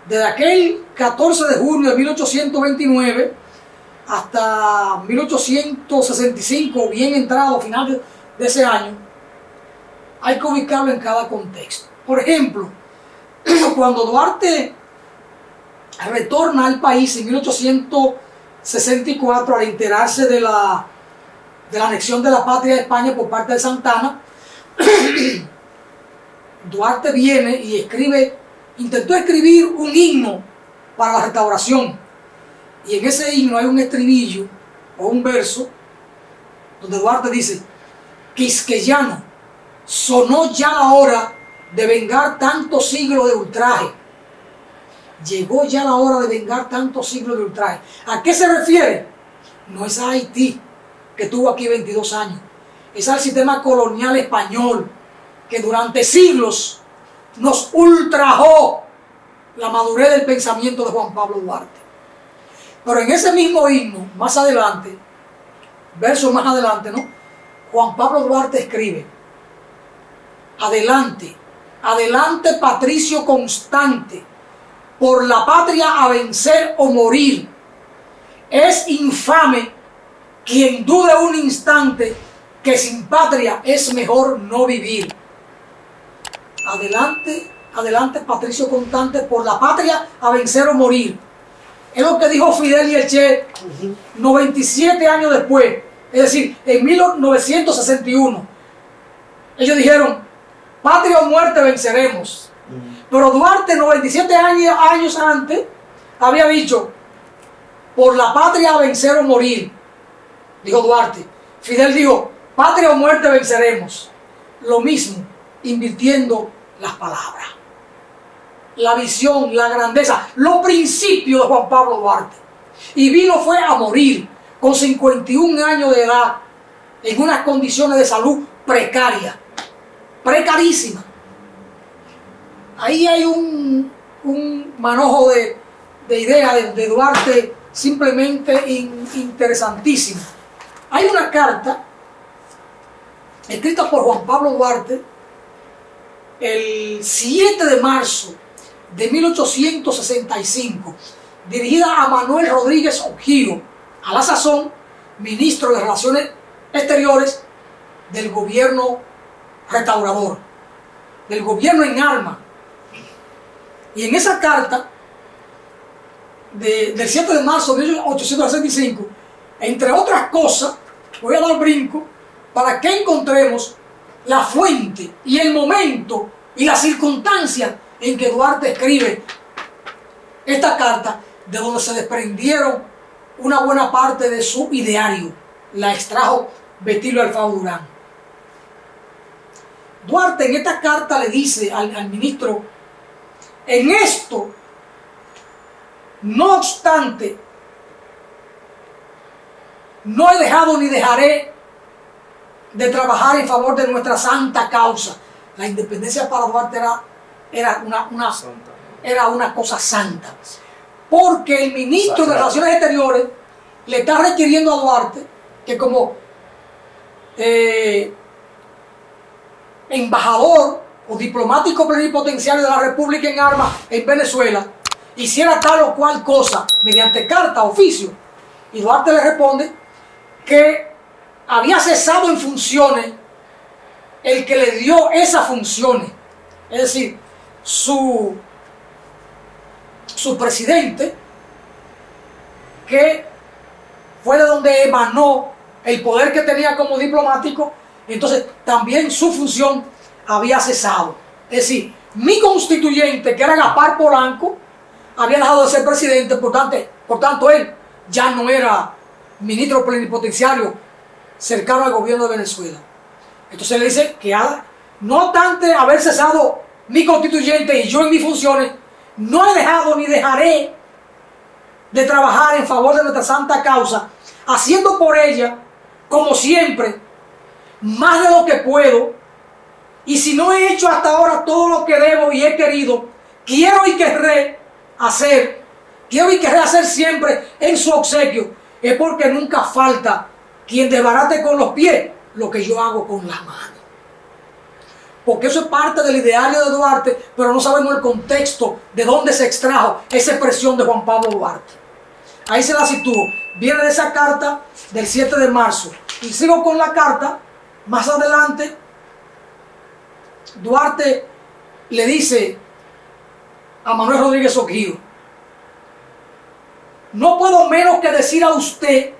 desde aquel 14 de junio de 1829 hasta 1865, bien entrado, final de ese año, hay que ubicarlo en cada contexto. Por ejemplo, cuando Duarte retorna al país en 1864 al enterarse de la anexión de la patria de España por parte de Santana, Duarte viene y intentó escribir un himno para la restauración. Y en ese himno hay un estribillo o un verso donde Duarte dice: quisqueyano, sonó ya la hora de vengar tantos siglos de ultraje. Llegó ya la hora de vengar tantos siglos de ultraje. ¿A qué se refiere? No es a Haití, que tuvo aquí 22 años. Es al sistema colonial español, que durante siglos nos ultrajó la madurez del pensamiento de Juan Pablo Duarte. Pero en ese mismo himno, más adelante, verso más adelante, ¿no? Juan Pablo Duarte escribe: adelante, adelante Patricio constante, por la patria a vencer o morir. Es infame quien dude un instante que sin patria es mejor no vivir. Adelante, adelante Patricio constante, por la patria a vencer o morir. Es lo que dijo Fidel y el Che 97 años después, es decir, en 1961. Ellos dijeron: patria o muerte venceremos. Pero Duarte, 97 años antes, había dicho: por la patria a vencer o morir. Dijo Duarte. Fidel dijo: patria o muerte venceremos. Lo mismo, invirtiendo las palabras. La visión, la grandeza, los principios de Juan Pablo Duarte. Y vino fue a morir con 51 años de edad, en unas condiciones de salud precarias, precarísimas. Ahí hay un manojo de ideas de Duarte simplemente interesantísimo. Hay una carta escrita por Juan Pablo Duarte el 7 de marzo de 1865, dirigida a Manuel Rodríguez Ojío, a la sazón ministro de Relaciones Exteriores del gobierno restaurador, del gobierno en armas. Y en esa carta del 7 de marzo de 1865, entre otras cosas, voy a dar brinco para que encontremos la fuente y el momento y la circunstancia en que Duarte escribe esta carta, de donde se desprendieron una buena parte de su ideario. La extrajo Betilio Alfaro Durán. Duarte en esta carta le dice al ministro: en esto, no obstante, no he dejado ni dejaré de trabajar en favor de nuestra santa causa. La independencia para Duarte era una cosa santa. Porque el ministro de Relaciones Exteriores le está requiriendo a Duarte que como embajador o diplomático plenipotenciario de la República en armas en Venezuela hiciera tal o cual cosa mediante carta, oficio. Y Duarte le responde que había cesado en funciones el que le dio esas funciones, es decir, su presidente, que fue de donde emanó el poder que tenía como diplomático. Entonces también su función había cesado. Es decir, mi constituyente, que era Gaspar Polanco, había dejado de ser presidente, por tanto él ya no era ministro plenipotenciario cercano al gobierno de Venezuela. Entonces le dice que no obstante haber cesado mi constituyente y yo en mis funciones, no he dejado ni dejaré de trabajar en favor de nuestra santa causa, haciendo por ella, como siempre, más de lo que puedo. Y si no he hecho hasta ahora todo lo que debo y he querido, quiero y querré hacer siempre en su obsequio, es porque nunca falta quien desbarate con los pies lo que yo hago con las manos. Porque eso es parte del ideario de Duarte, pero no sabemos el contexto de dónde se extrajo esa expresión de Juan Pablo Duarte. Ahí se la sitúo. Viene de esa carta del 7 de marzo. Y sigo con la carta. Más adelante, Duarte le dice a Manuel Rodríguez Ojío: no puedo menos que decir a usted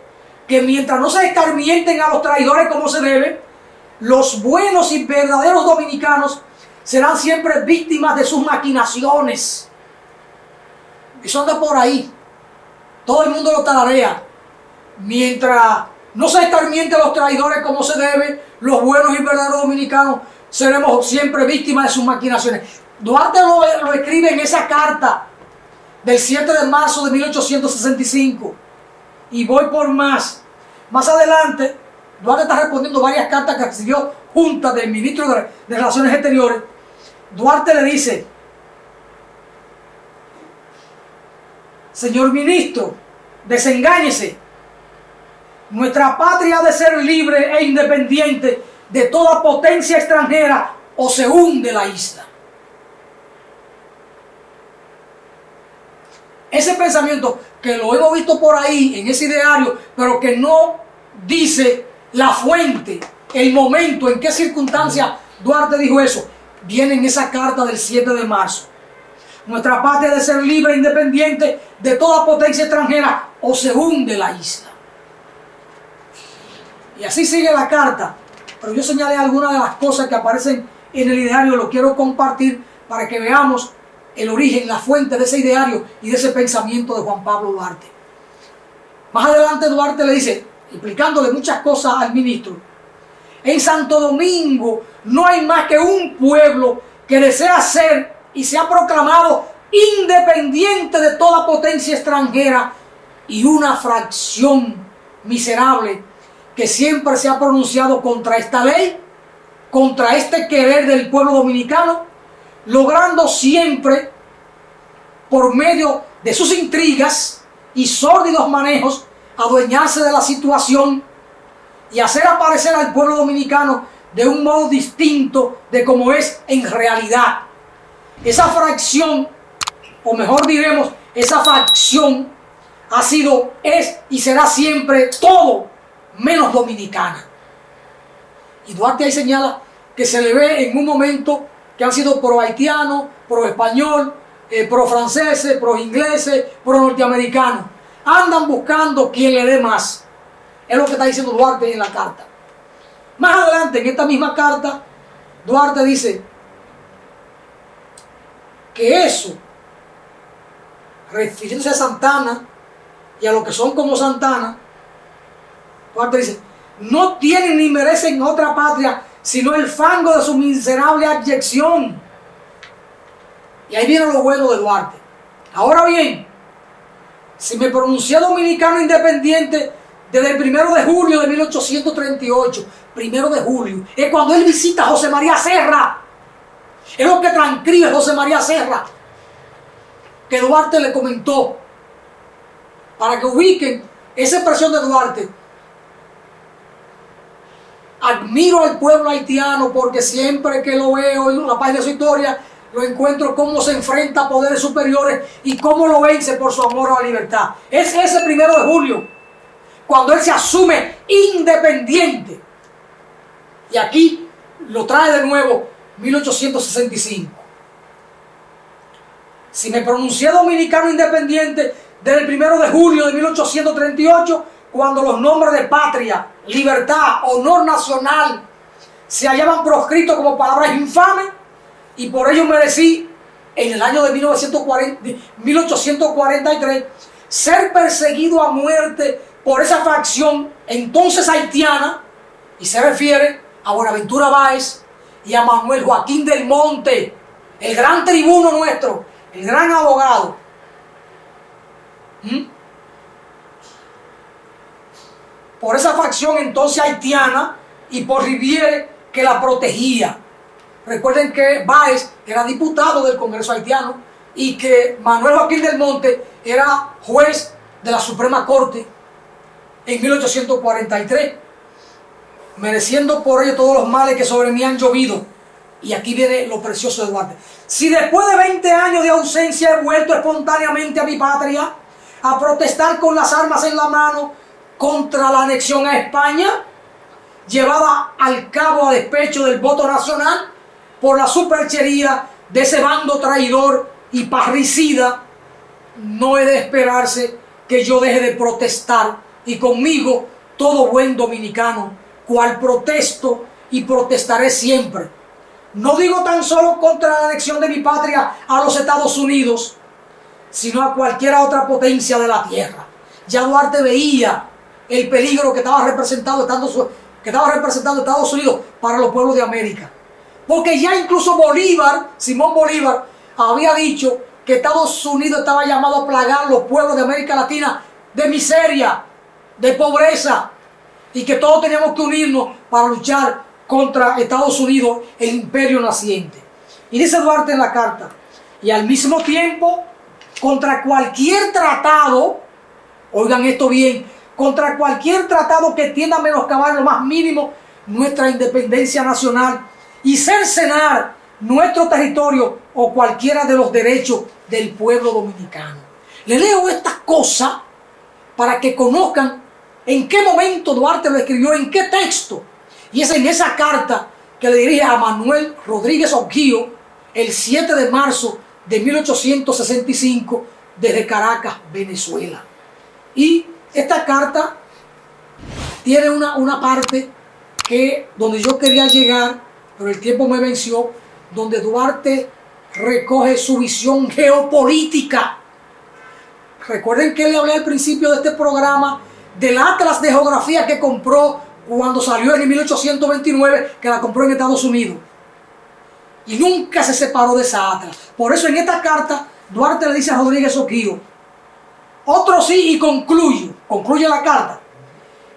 que mientras no se escarmienten a los traidores como se debe, los buenos y verdaderos dominicanos serán siempre víctimas de sus maquinaciones. Eso anda por ahí. Todo el mundo lo tararea. Mientras no se escarmiente a los traidores como se debe, los buenos y verdaderos dominicanos seremos siempre víctimas de sus maquinaciones. Duarte lo escribe en esa carta del 7 de marzo de 1865. Y voy por más. Más adelante, Duarte está respondiendo varias cartas que recibió junta del ministro de Relaciones Exteriores. Duarte le dice: señor ministro, desengáñese. Nuestra patria ha de ser libre e independiente de toda potencia extranjera o se hunde la isla. Ese pensamiento que lo hemos visto por ahí en ese ideario, pero que no dice la fuente, el momento, en qué circunstancia Duarte dijo eso, viene en esa carta del 7 de marzo. Nuestra patria ha de ser libre e independiente de toda potencia extranjera o se hunde la isla. Y así sigue la carta, pero yo señalé algunas de las cosas que aparecen en el ideario, lo quiero compartir para que veamos el origen, la fuente de ese ideario y de ese pensamiento de Juan Pablo Duarte. Más adelante Duarte le dice, explicándole muchas cosas al ministro: en Santo Domingo no hay más que un pueblo que desea ser y se ha proclamado independiente de toda potencia extranjera y una fracción miserable que siempre se ha pronunciado contra esta ley, contra este querer del pueblo dominicano, logrando siempre, por medio de sus intrigas y sórdidos manejos, adueñarse de la situación y hacer aparecer al pueblo dominicano de un modo distinto de como es en realidad. Esa fracción, o mejor diremos, esa facción ha sido, es y será siempre todo menos dominicana. Y Duarte ahí señala que se le ve en un momento que han sido pro haitianos, pro español, pro franceses, pro ingleses, pro norteamericanos. Andan buscando quien le dé más. Es lo que está diciendo Duarte en la carta. Más adelante, en esta misma carta, Duarte dice que eso, refiriéndose a Santana y a lo que son como Santana, Duarte dice: no tienen ni merecen otra patria sino el fango de su miserable abyección. Y ahí viene lo bueno de Duarte. Ahora bien, si me pronuncié dominicano independiente desde el 1 de julio de 1838, 1 de julio, es cuando él visita a José María Serra. Es lo que transcribe José María Serra, que Duarte le comentó, para que ubiquen esa expresión de Duarte. Admiro al pueblo haitiano porque siempre que lo veo en la página de su historia, lo encuentro cómo se enfrenta a poderes superiores y cómo lo vence por su amor a la libertad. Es ese 1 de julio, cuando él se asume independiente. Y aquí lo trae de nuevo 1865. Si me pronuncié dominicano independiente desde el 1 de julio de 1838, cuando los nombres de patria, libertad, honor nacional se hallaban proscritos como palabras infames, y por ello merecí en el año de 1843 ser perseguido a muerte por esa facción entonces haitiana, y se refiere a Buenaventura Báez y a Manuel Joaquín del Monte, el gran tribuno nuestro, el gran abogado. Por esa facción entonces haitiana y por Riviere, que la protegía. Recuerden que Báez era diputado del Congreso haitiano y que Manuel Joaquín del Monte era juez de la Suprema Corte en 1843, mereciendo por ello todos los males que sobre mí han llovido. Y aquí viene lo precioso de Duarte. Si después de 20 años de ausencia he vuelto espontáneamente a mi patria a protestar con las armas en la mano contra la anexión a España, llevada al cabo a despecho del voto nacional por la superchería de ese bando traidor y parricida, no he de esperarse que yo deje de protestar, y conmigo todo buen dominicano, cual protesto y protestaré siempre. No digo tan solo contra la anexión de mi patria a los Estados Unidos, sino a cualquier otra potencia de la tierra. Ya Duarte veía el peligro que estaba representando Estados Unidos para los pueblos de América. Porque ya incluso Simón Bolívar, había dicho que Estados Unidos estaba llamado a plagar a los pueblos de América Latina de miseria, de pobreza, y que todos teníamos que unirnos para luchar contra Estados Unidos, el imperio naciente. Y dice Duarte en la carta, y al mismo tiempo, contra cualquier tratado, oigan esto bien, contra cualquier tratado que tienda a menoscabar lo más mínimo nuestra independencia nacional y cercenar nuestro territorio o cualquiera de los derechos del pueblo dominicano. Le leo estas cosas para que conozcan en qué momento Duarte lo escribió, en qué texto. Y es en esa carta que le dirige a Manuel Rodríguez Oquío el 7 de marzo de 1865 desde Caracas, Venezuela. Y esta carta tiene una parte donde yo quería llegar, pero el tiempo me venció, donde Duarte recoge su visión geopolítica. Recuerden que le hablé al principio de este programa del Atlas de Geografía que compró cuando salió en 1829, que la compró en Estados Unidos. Y nunca se separó de esa Atlas. Por eso en esta carta Duarte le dice a Rodríguez Oquío, otro sí, y concluye la carta.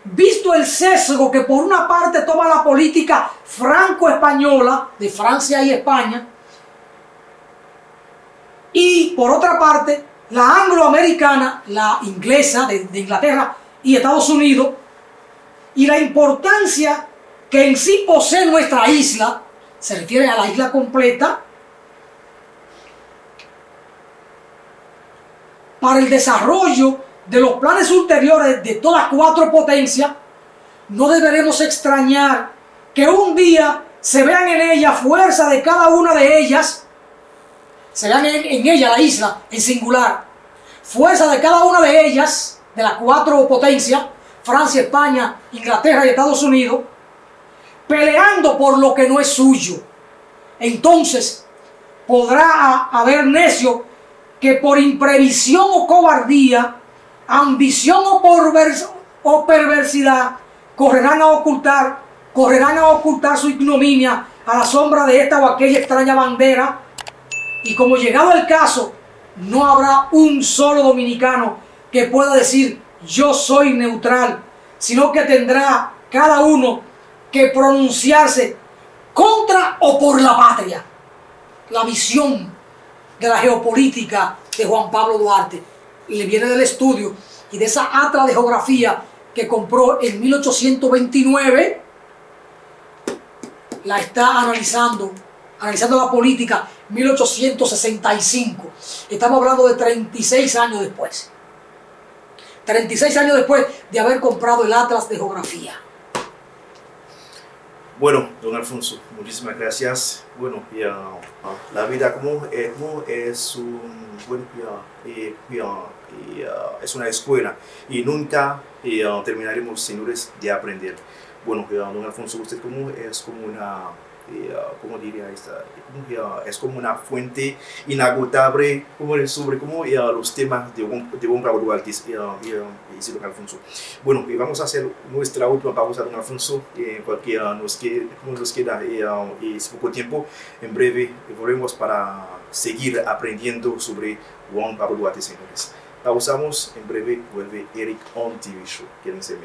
Visto el sesgo que por una parte toma la política franco-española de Francia y España, y por otra parte la angloamericana, la inglesa de Inglaterra y Estados Unidos, y la importancia que en sí posee nuestra isla, se refiere a la isla completa, para el desarrollo de los planes ulteriores de todas cuatro potencias, no deberemos extrañar que un día se vean en ella fuerza de cada una de ellas, se vean en ella la isla en singular, fuerza de cada una de ellas, de las cuatro potencias, Francia, España, Inglaterra y Estados Unidos, peleando por lo que no es suyo. Entonces podrá haber necio que por imprevisión o cobardía, ambición o perversidad, correrán a ocultar su ignominia a la sombra de esta o aquella extraña bandera, y como llegado el caso, no habrá un solo dominicano que pueda decir yo soy neutral, sino que tendrá cada uno que pronunciarse contra o por la patria. La visión de la geopolítica de Juan Pablo Duarte le viene del estudio y de esa Atlas de Geografía que compró en 1829, la está analizando la política 1865. Estamos hablando de 36 años después. 36 años después de haber comprado el Atlas de Geografía. Bueno, don Alfonso, muchísimas gracias. Bueno, la vida como es es una escuela y nunca terminaremos, señores, de aprender. Bueno, don Alfonso, usted es como una, ¿cómo diría esta? Es como una fuente inagotable sobre los temas de Juan Pablo Duarte y don Alfonso. Bueno, vamos a hacer nuestra última pausa, don Alfonso, porque nos queda poco tiempo. En breve volvemos para seguir aprendiendo sobre Juan Pablo Duarte, señores. Pausamos, en breve vuelve Eric on TV Show. Quédense ahí.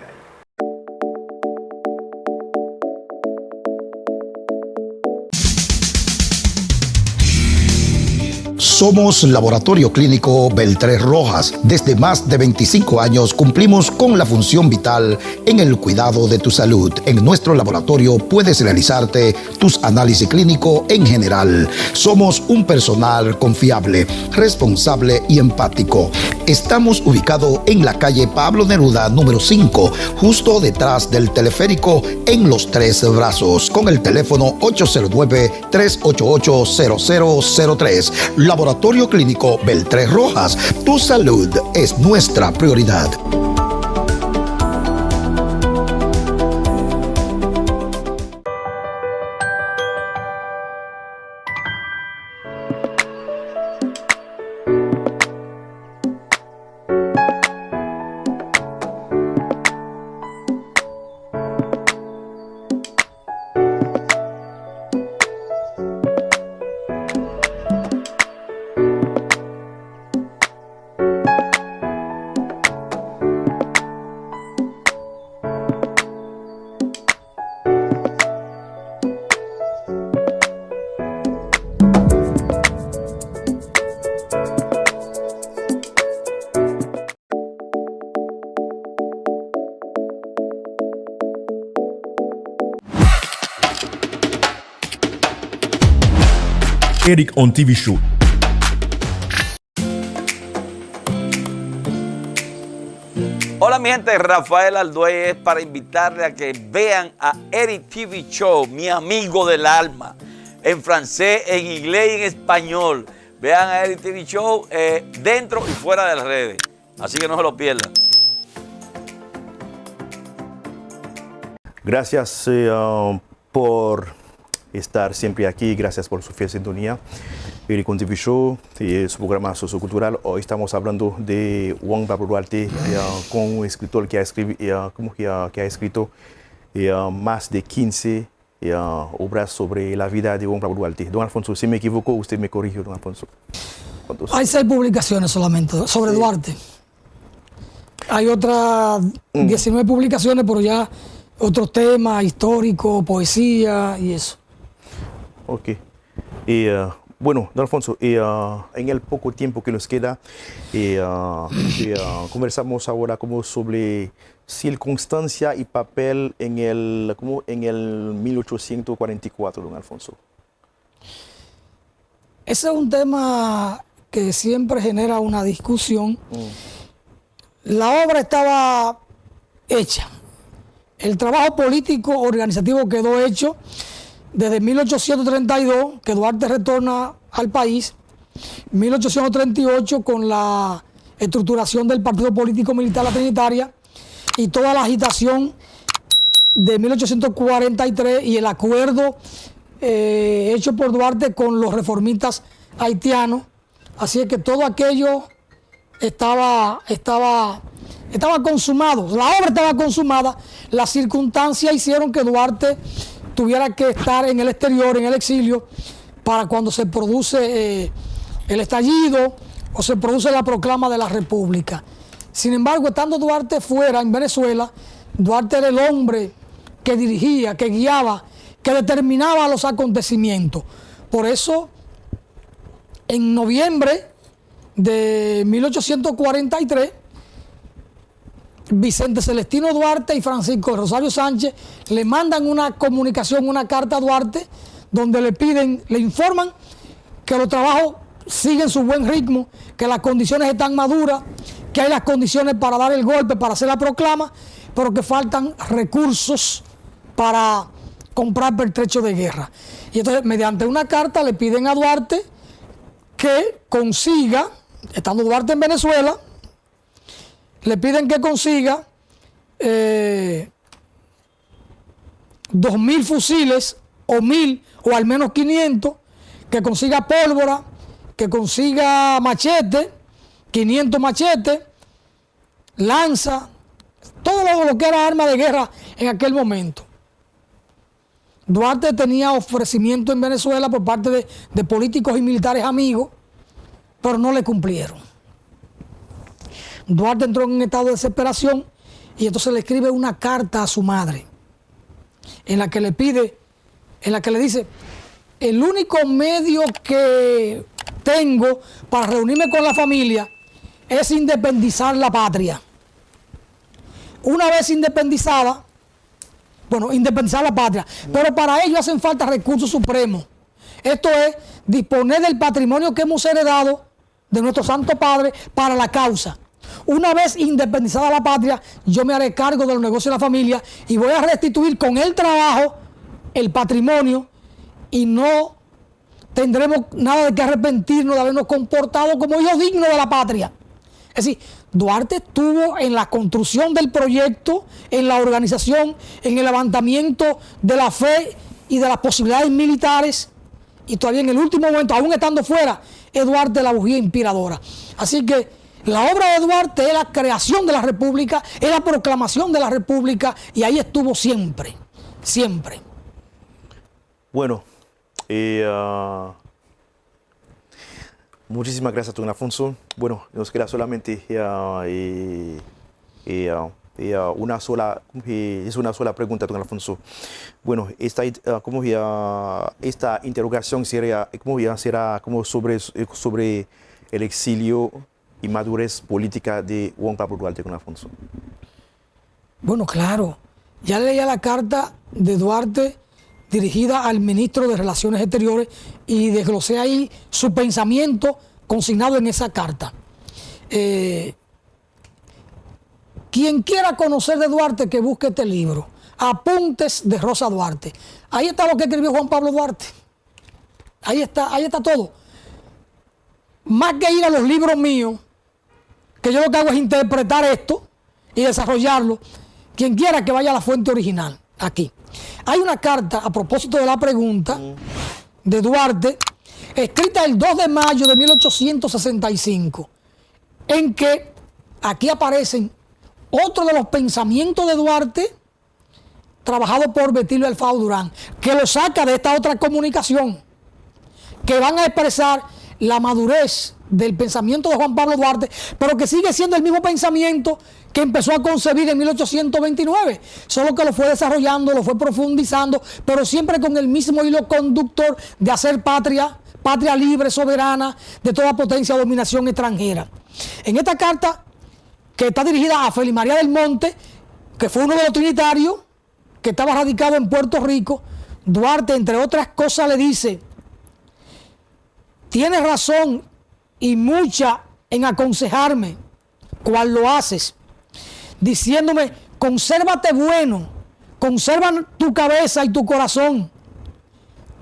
Somos Laboratorio Clínico Beltrés Rojas. Desde más de 25 años cumplimos con la función vital en el cuidado de tu salud. En nuestro laboratorio puedes realizarte tus análisis clínicos en general. Somos un personal confiable, responsable y empático. Estamos ubicados en la calle Pablo Neruda, número 5, justo detrás del teleférico en Los Tres Brazos, con el teléfono 809-388-0003. Laboratorio Clínico Beltrés Rojas. Tu salud es nuestra prioridad. Eric on TV Show. Hola mi gente, Rafael Alduey es para invitarle a que vean a Eric TV Show, mi amigo del alma, en francés, en inglés y en español. Vean a Eric TV Show dentro y fuera de las redes, así que no se lo pierdan. Gracias por estar siempre aquí, gracias por su fiel sintonía. Eric on TV Show, su programa sociocultural. Hoy estamos hablando de Juan Pablo Duarte, con un escritor que ha escrito más de 15 obras sobre la vida de Juan Pablo Duarte. Don Alfonso, si me equivoco, usted me corrigió, don Alfonso. ¿Cuántos? Hay 6 publicaciones solamente sobre Duarte. Hay otras 19 publicaciones, pero ya otros temas históricos, poesía y eso. Ok. Bueno, don Alfonso, en el poco tiempo que nos queda, conversamos ahora como sobre circunstancia y papel en el 1844, don Alfonso. Ese es un tema que siempre genera una discusión. La obra estaba hecha. El trabajo político organizativo quedó hecho desde 1832, que Duarte retorna al país, 1838 con la estructuración del Partido Político Militar La Trinitaria y toda la agitación de 1843 y el acuerdo hecho por Duarte con los reformistas haitianos. Así es que todo aquello estaba consumado, la obra estaba consumada, las circunstancias hicieron que Duarte tuviera que estar en el exterior, en el exilio, para cuando se produce el estallido o se produce la proclama de la República. Sin embargo, estando Duarte fuera, en Venezuela, Duarte era el hombre que dirigía, que guiaba, que determinaba los acontecimientos. Por eso, en noviembre de 1843, Vicente Celestino Duarte y Francisco de Rosario Sánchez le mandan una comunicación, una carta a Duarte, donde le informan que los trabajos siguen su buen ritmo, que las condiciones están maduras, que hay las condiciones para dar el golpe, para hacer la proclama, pero que faltan recursos para comprar pertrechos de guerra. Y entonces, mediante una carta, le piden a Duarte que consiga, estando Duarte en Venezuela, le piden que consiga 2.000 fusiles, o 1.000, o al menos 500, que consiga pólvora, que consiga machete, 500 machetes, lanza, todo lo que era arma de guerra en aquel momento. Duarte tenía ofrecimiento en Venezuela por parte de políticos y militares amigos, pero no le cumplieron. Duarte entró en un estado de desesperación y entonces le escribe una carta a su madre en la que le dice: el único medio que tengo para reunirme con la familia es independizar la patria. Una vez independizar la patria, pero para ello hacen falta recursos supremos. Esto es, disponer del patrimonio que hemos heredado de nuestro Santo Padre para la causa. Una vez independizada la patria, yo me haré cargo de los negocios de la familia y voy a restituir con el trabajo el patrimonio y no tendremos nada de que arrepentirnos de habernos comportado como hijos dignos de la patria. Es decir, Duarte estuvo en la construcción del proyecto, en la organización, en el levantamiento de la fe y de las posibilidades militares, y todavía en el último momento, aún estando fuera, es Duarte la bujía inspiradora. Así que la obra de Duarte es la creación de la República, es la proclamación de la República, y ahí estuvo siempre, siempre. Bueno, muchísimas gracias, don Alfonso. Bueno, nos queda solamente una sola pregunta, don Alfonso. Bueno, esta interrogación será sobre el exilio y madurez política de Juan Pablo Duarte, don Alfonso. Bueno, claro. Ya leía la carta de Duarte dirigida al ministro de Relaciones Exteriores, y desglosé ahí su pensamiento consignado en esa carta. Quien quiera conocer de Duarte, que busque este libro, Apuntes de Rosa Duarte. Ahí está lo que escribió Juan Pablo Duarte. Ahí está todo. Más que ir a los libros míos, que yo lo que hago es interpretar esto y desarrollarlo, quien quiera que vaya a la fuente original, aquí. Hay una carta, a propósito de la pregunta, de Duarte, escrita el 2 de mayo de 1865, en que aquí aparecen otro de los pensamientos de Duarte, trabajado por Betilio Alfao Durán, que lo saca de esta otra comunicación, que van a expresar la madurez del pensamiento de Juan Pablo Duarte, pero que sigue siendo el mismo pensamiento que empezó a concebir en 1829, solo que lo fue desarrollando, lo fue profundizando, pero siempre con el mismo hilo conductor de hacer patria libre, soberana, de toda potencia o dominación extranjera. En esta carta, que está dirigida a Félix María del Monte, que fue uno de los trinitarios, que estaba radicado en Puerto Rico, Duarte, entre otras cosas, le dice: tienes razón y mucha en aconsejarme, cual lo haces, diciéndome: consérvate bueno, conserva tu cabeza y tu corazón.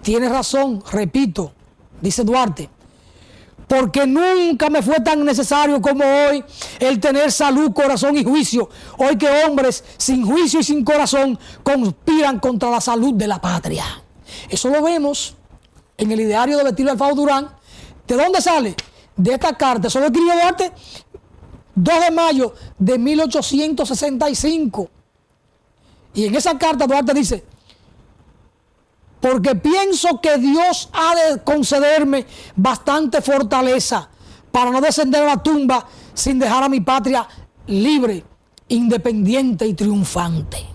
Tienes razón, repito, dice Duarte, porque nunca me fue tan necesario como hoy el tener salud, corazón y juicio. Hoy que hombres sin juicio y sin corazón conspiran contra la salud de la patria. Eso lo vemos en el ideario de Betilio Alfao Durán. ¿De dónde sale? De esta carta. Eso lo escribió Duarte 2 de mayo de 1865. Y en esa carta Duarte dice: porque pienso que Dios ha de concederme bastante fortaleza para no descender a la tumba sin dejar a mi patria libre, independiente y triunfante.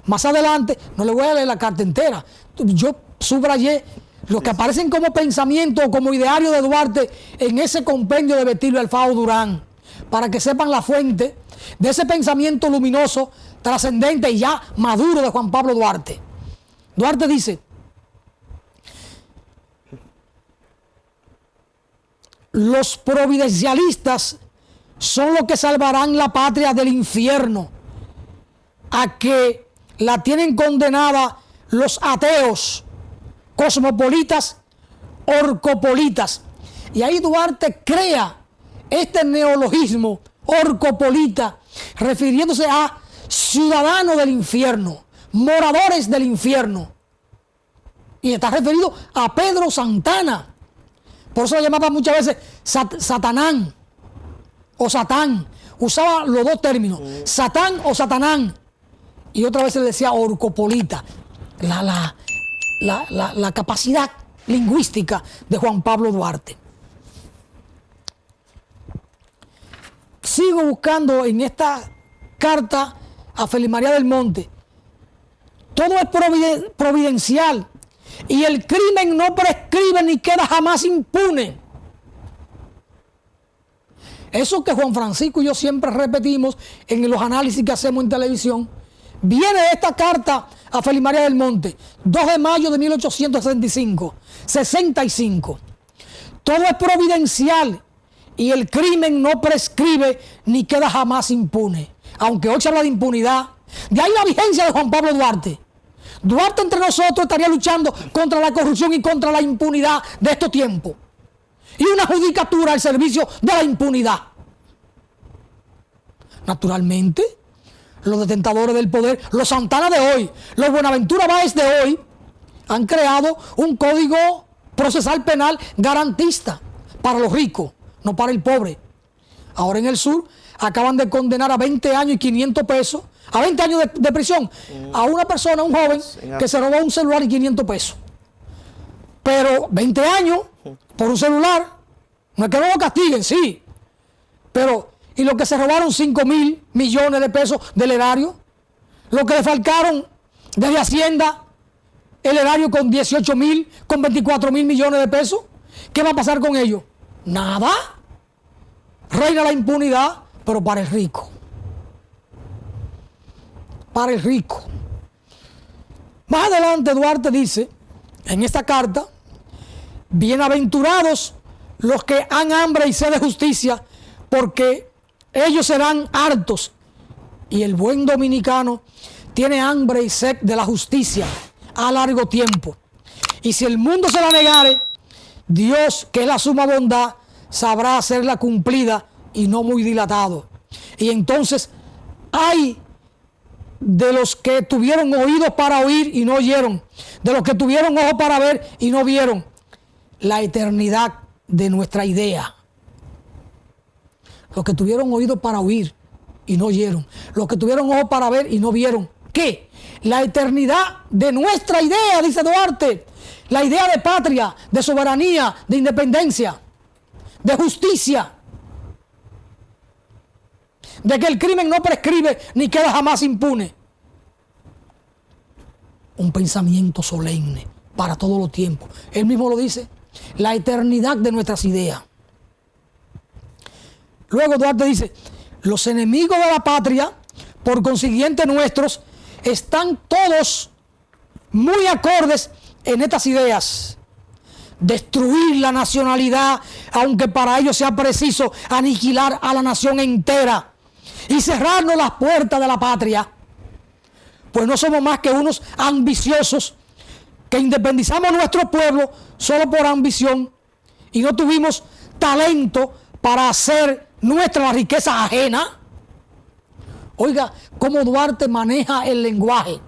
Más adelante, no le voy a leer la carta entera, yo subrayé lo que aparecen como pensamiento o como ideario de Duarte en ese compendio de Betilio Alfao Durán, para que sepan la fuente de ese pensamiento luminoso, trascendente y ya maduro de Juan Pablo Duarte. Duarte dice: los providencialistas son los que salvarán la patria del infierno, a que la tienen condenada los ateos, cosmopolitas, orcopolitas. Y ahí Duarte crea este neologismo orcopolita, refiriéndose a ciudadanos del infierno, moradores del infierno, y está referido a Pedro Santana. Por eso lo llamaba muchas veces Satanán o Satán. Usaba los dos términos, Satán o Satanán, y otra vez le decía orcopolita. La capacidad lingüística de Juan Pablo Duarte. Sigo buscando en esta carta a Félix María del Monte. Todo es providencial y el crimen no prescribe ni queda jamás impune. Eso que Juan Francisco y yo siempre repetimos en los análisis que hacemos en televisión, viene de esta carta a Félix María del Monte, 2 de mayo de 1865. Todo es providencial y el crimen no prescribe ni queda jamás impune. Aunque hoy se habla de impunidad, de ahí la vigencia de Juan Pablo Duarte. Duarte entre nosotros estaría luchando contra la corrupción y contra la impunidad de estos tiempos. Y una judicatura al servicio de la impunidad. Naturalmente, los detentadores del poder, los Santana de hoy, los Buenaventura Báez de hoy, han creado un código procesal penal garantista para los ricos, no para el pobre. Ahora en el sur acaban de condenar a 20 años y 500 pesos, a 20 años de prisión, a una persona, un joven, que se robó un celular y 500 pesos. Pero 20 años por un celular, no es que no lo castiguen, sí, pero y los que se robaron 5.000 millones de pesos del erario, los que le falcaron desde Hacienda el erario con 18.000, con 24.000 millones de pesos, ¿qué va a pasar con ellos? Nada. Reina la impunidad, pero para el rico. Para el rico. Más adelante Duarte dice, en esta carta, bienaventurados los que han hambre y sed de justicia, porque ellos serán hartos. Y el buen dominicano tiene hambre y sed de la justicia a largo tiempo. Y si el mundo se la negare, Dios, que es la suma bondad, sabrá hacerla cumplida y no muy dilatado. Y entonces hay de los que tuvieron oídos para oír y no oyeron, de los que tuvieron ojos para ver y no vieron, la eternidad de nuestra idea. Los que tuvieron oídos para oír y no oyeron, los que tuvieron ojos para ver y no vieron. ¿Qué? La eternidad de nuestra idea, dice Duarte. La idea de patria, de soberanía, de independencia, de justicia, de que el crimen no prescribe ni queda jamás impune. Un pensamiento solemne para todos los tiempos. Él mismo lo dice, la eternidad de nuestras ideas. Luego Duarte dice, los enemigos de la patria, por consiguiente nuestros, están todos muy acordes en estas ideas. Destruir la nacionalidad, aunque para ello sea preciso aniquilar a la nación entera y cerrarnos las puertas de la patria, pues no somos más que unos ambiciosos que independizamos nuestro pueblo solo por ambición y no tuvimos talento para hacer nuestra riqueza ajena. Oiga, cómo Duarte maneja el lenguaje.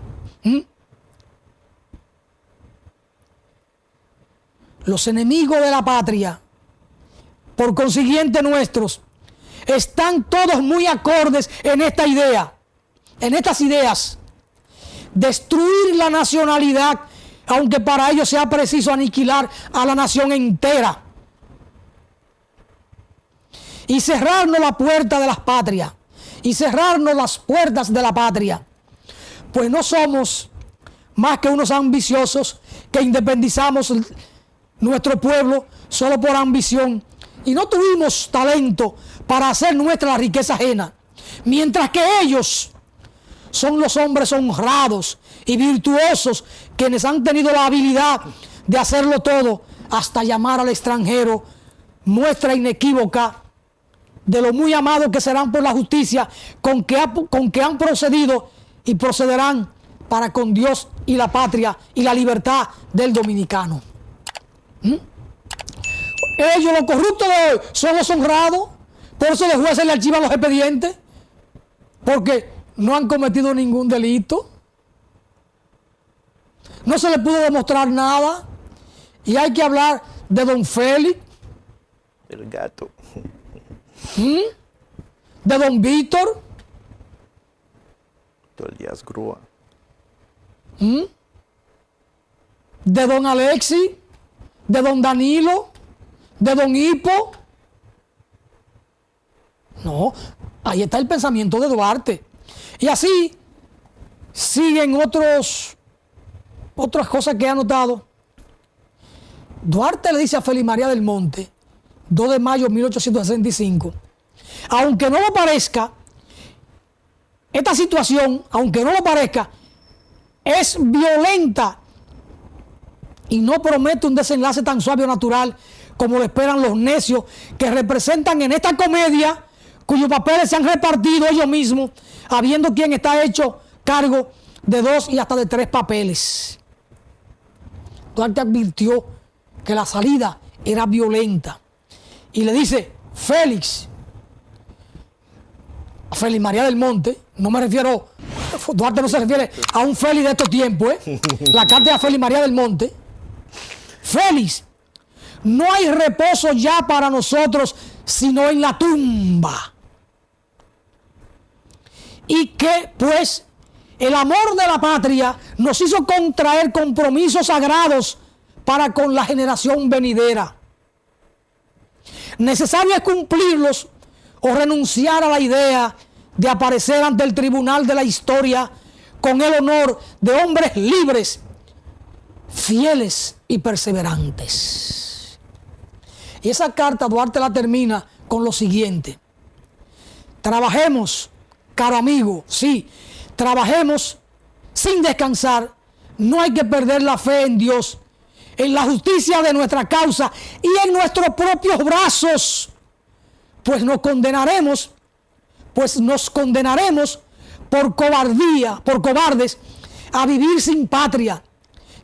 Los enemigos de la patria, por consiguiente nuestros, están todos muy acordes en esta idea, en estas ideas. Destruir la nacionalidad, aunque para ello sea preciso aniquilar a la nación entera. Y cerrarnos la puerta de las patrias, y cerrarnos las puertas de la patria. Pues no somos más que unos ambiciosos que independizamos nuestro pueblo solo por ambición y no tuvimos talento para hacer nuestra riqueza ajena, mientras que ellos son los hombres honrados y virtuosos quienes han tenido la habilidad de hacerlo todo, hasta llamar al extranjero, muestra inequívoca de lo muy amados que serán por la justicia con que han procedido y procederán para con Dios y la patria y la libertad del dominicano. Ellos, los corruptos de hoy, son los honrados. Por eso los jueces le archivan los expedientes, porque no han cometido ningún delito, no se les pudo demostrar nada, y hay que hablar de don Félix, el gato, de don Víctor, Díaz Grúa, de don Alexis, de don Danilo, de don Hipo. No, ahí está el pensamiento de Duarte. Y así siguen otras cosas que he anotado. Duarte le dice a Félix María del Monte, 2 de mayo de 1865, aunque no lo parezca, esta situación, aunque no lo parezca, es violenta y no promete un desenlace tan suave o natural como lo esperan los necios que representan en esta comedia, cuyos papeles se han repartido ellos mismos, habiendo quien está hecho cargo de 2 y hasta de 3 papeles. Duarte advirtió que la salida era violenta y le dice, Félix, a Félix María del Monte, no me refiero, Duarte no se refiere a un Félix de estos tiempos, la carta de a Félix María del Monte. Félix, no hay reposo ya para nosotros sino en la tumba. Y que pues el amor de la patria nos hizo contraer compromisos sagrados para con la generación venidera. Necesario es cumplirlos o renunciar a la idea de aparecer ante el tribunal de la historia con el honor de hombres libres, fieles y perseverantes. Y esa carta Duarte la termina con lo siguiente: trabajemos, caro amigo, sí, trabajemos sin descansar no hay que perder la fe en Dios, en la justicia de nuestra causa y en nuestros propios brazos, pues nos condenaremos por cobardía, por cobardes, a vivir sin patria,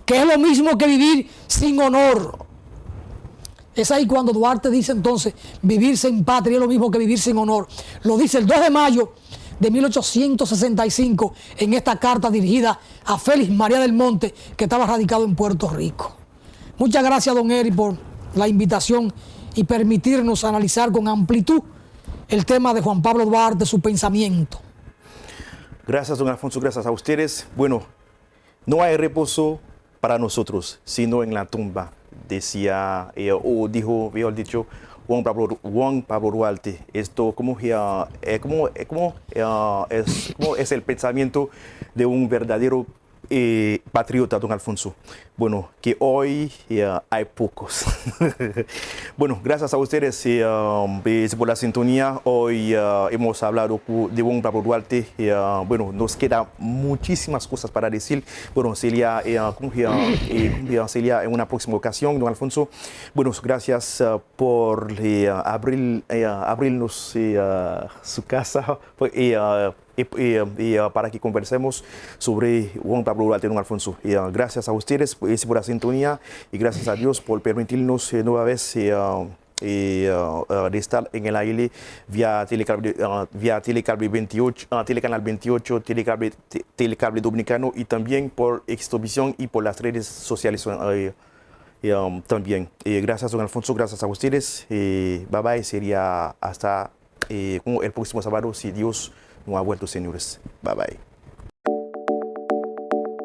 que es lo mismo que vivir sin honor. Es ahí cuando Duarte dice entonces, vivir sin patria es lo mismo que vivir sin honor. Lo dice el 2 de mayo de 1865 en esta carta dirigida a Félix María del Monte, que estaba radicado en Puerto Rico. Muchas gracias, don Eri, por la invitación y permitirnos analizar con amplitud el tema de Juan Pablo Duarte, su pensamiento. Gracias, don Alfonso, gracias a ustedes. Bueno, no hay reposo para nosotros, sino en la tumba, decía, o dijo, mejor dicho, Juan Pablo Duarte. Esto es el pensamiento de un verdadero patriota, don Alfonso. Bueno, que hoy hay pocos. Bueno, gracias a ustedes por la sintonía. Hoy hemos hablado de Juan Pablo Duarte. Bueno, nos quedan muchísimas cosas para decir. Bueno, sería en una próxima ocasión, don Alfonso. Bueno, gracias por abrirnos su casa para que conversemos sobre Juan Pablo Duarte, don Alfonso. Gracias a ustedes por la sintonía y gracias a Dios por permitirnos nueva vez de estar en el aire vía Telecable 28, Telecanal 28, Telecable Dominicano y también por Extovisión y por las redes sociales también. Gracias, don Alfonso, gracias a ustedes. Bye bye, sería hasta el próximo sábado, si Dios no ha vuelto, señores. Bye bye.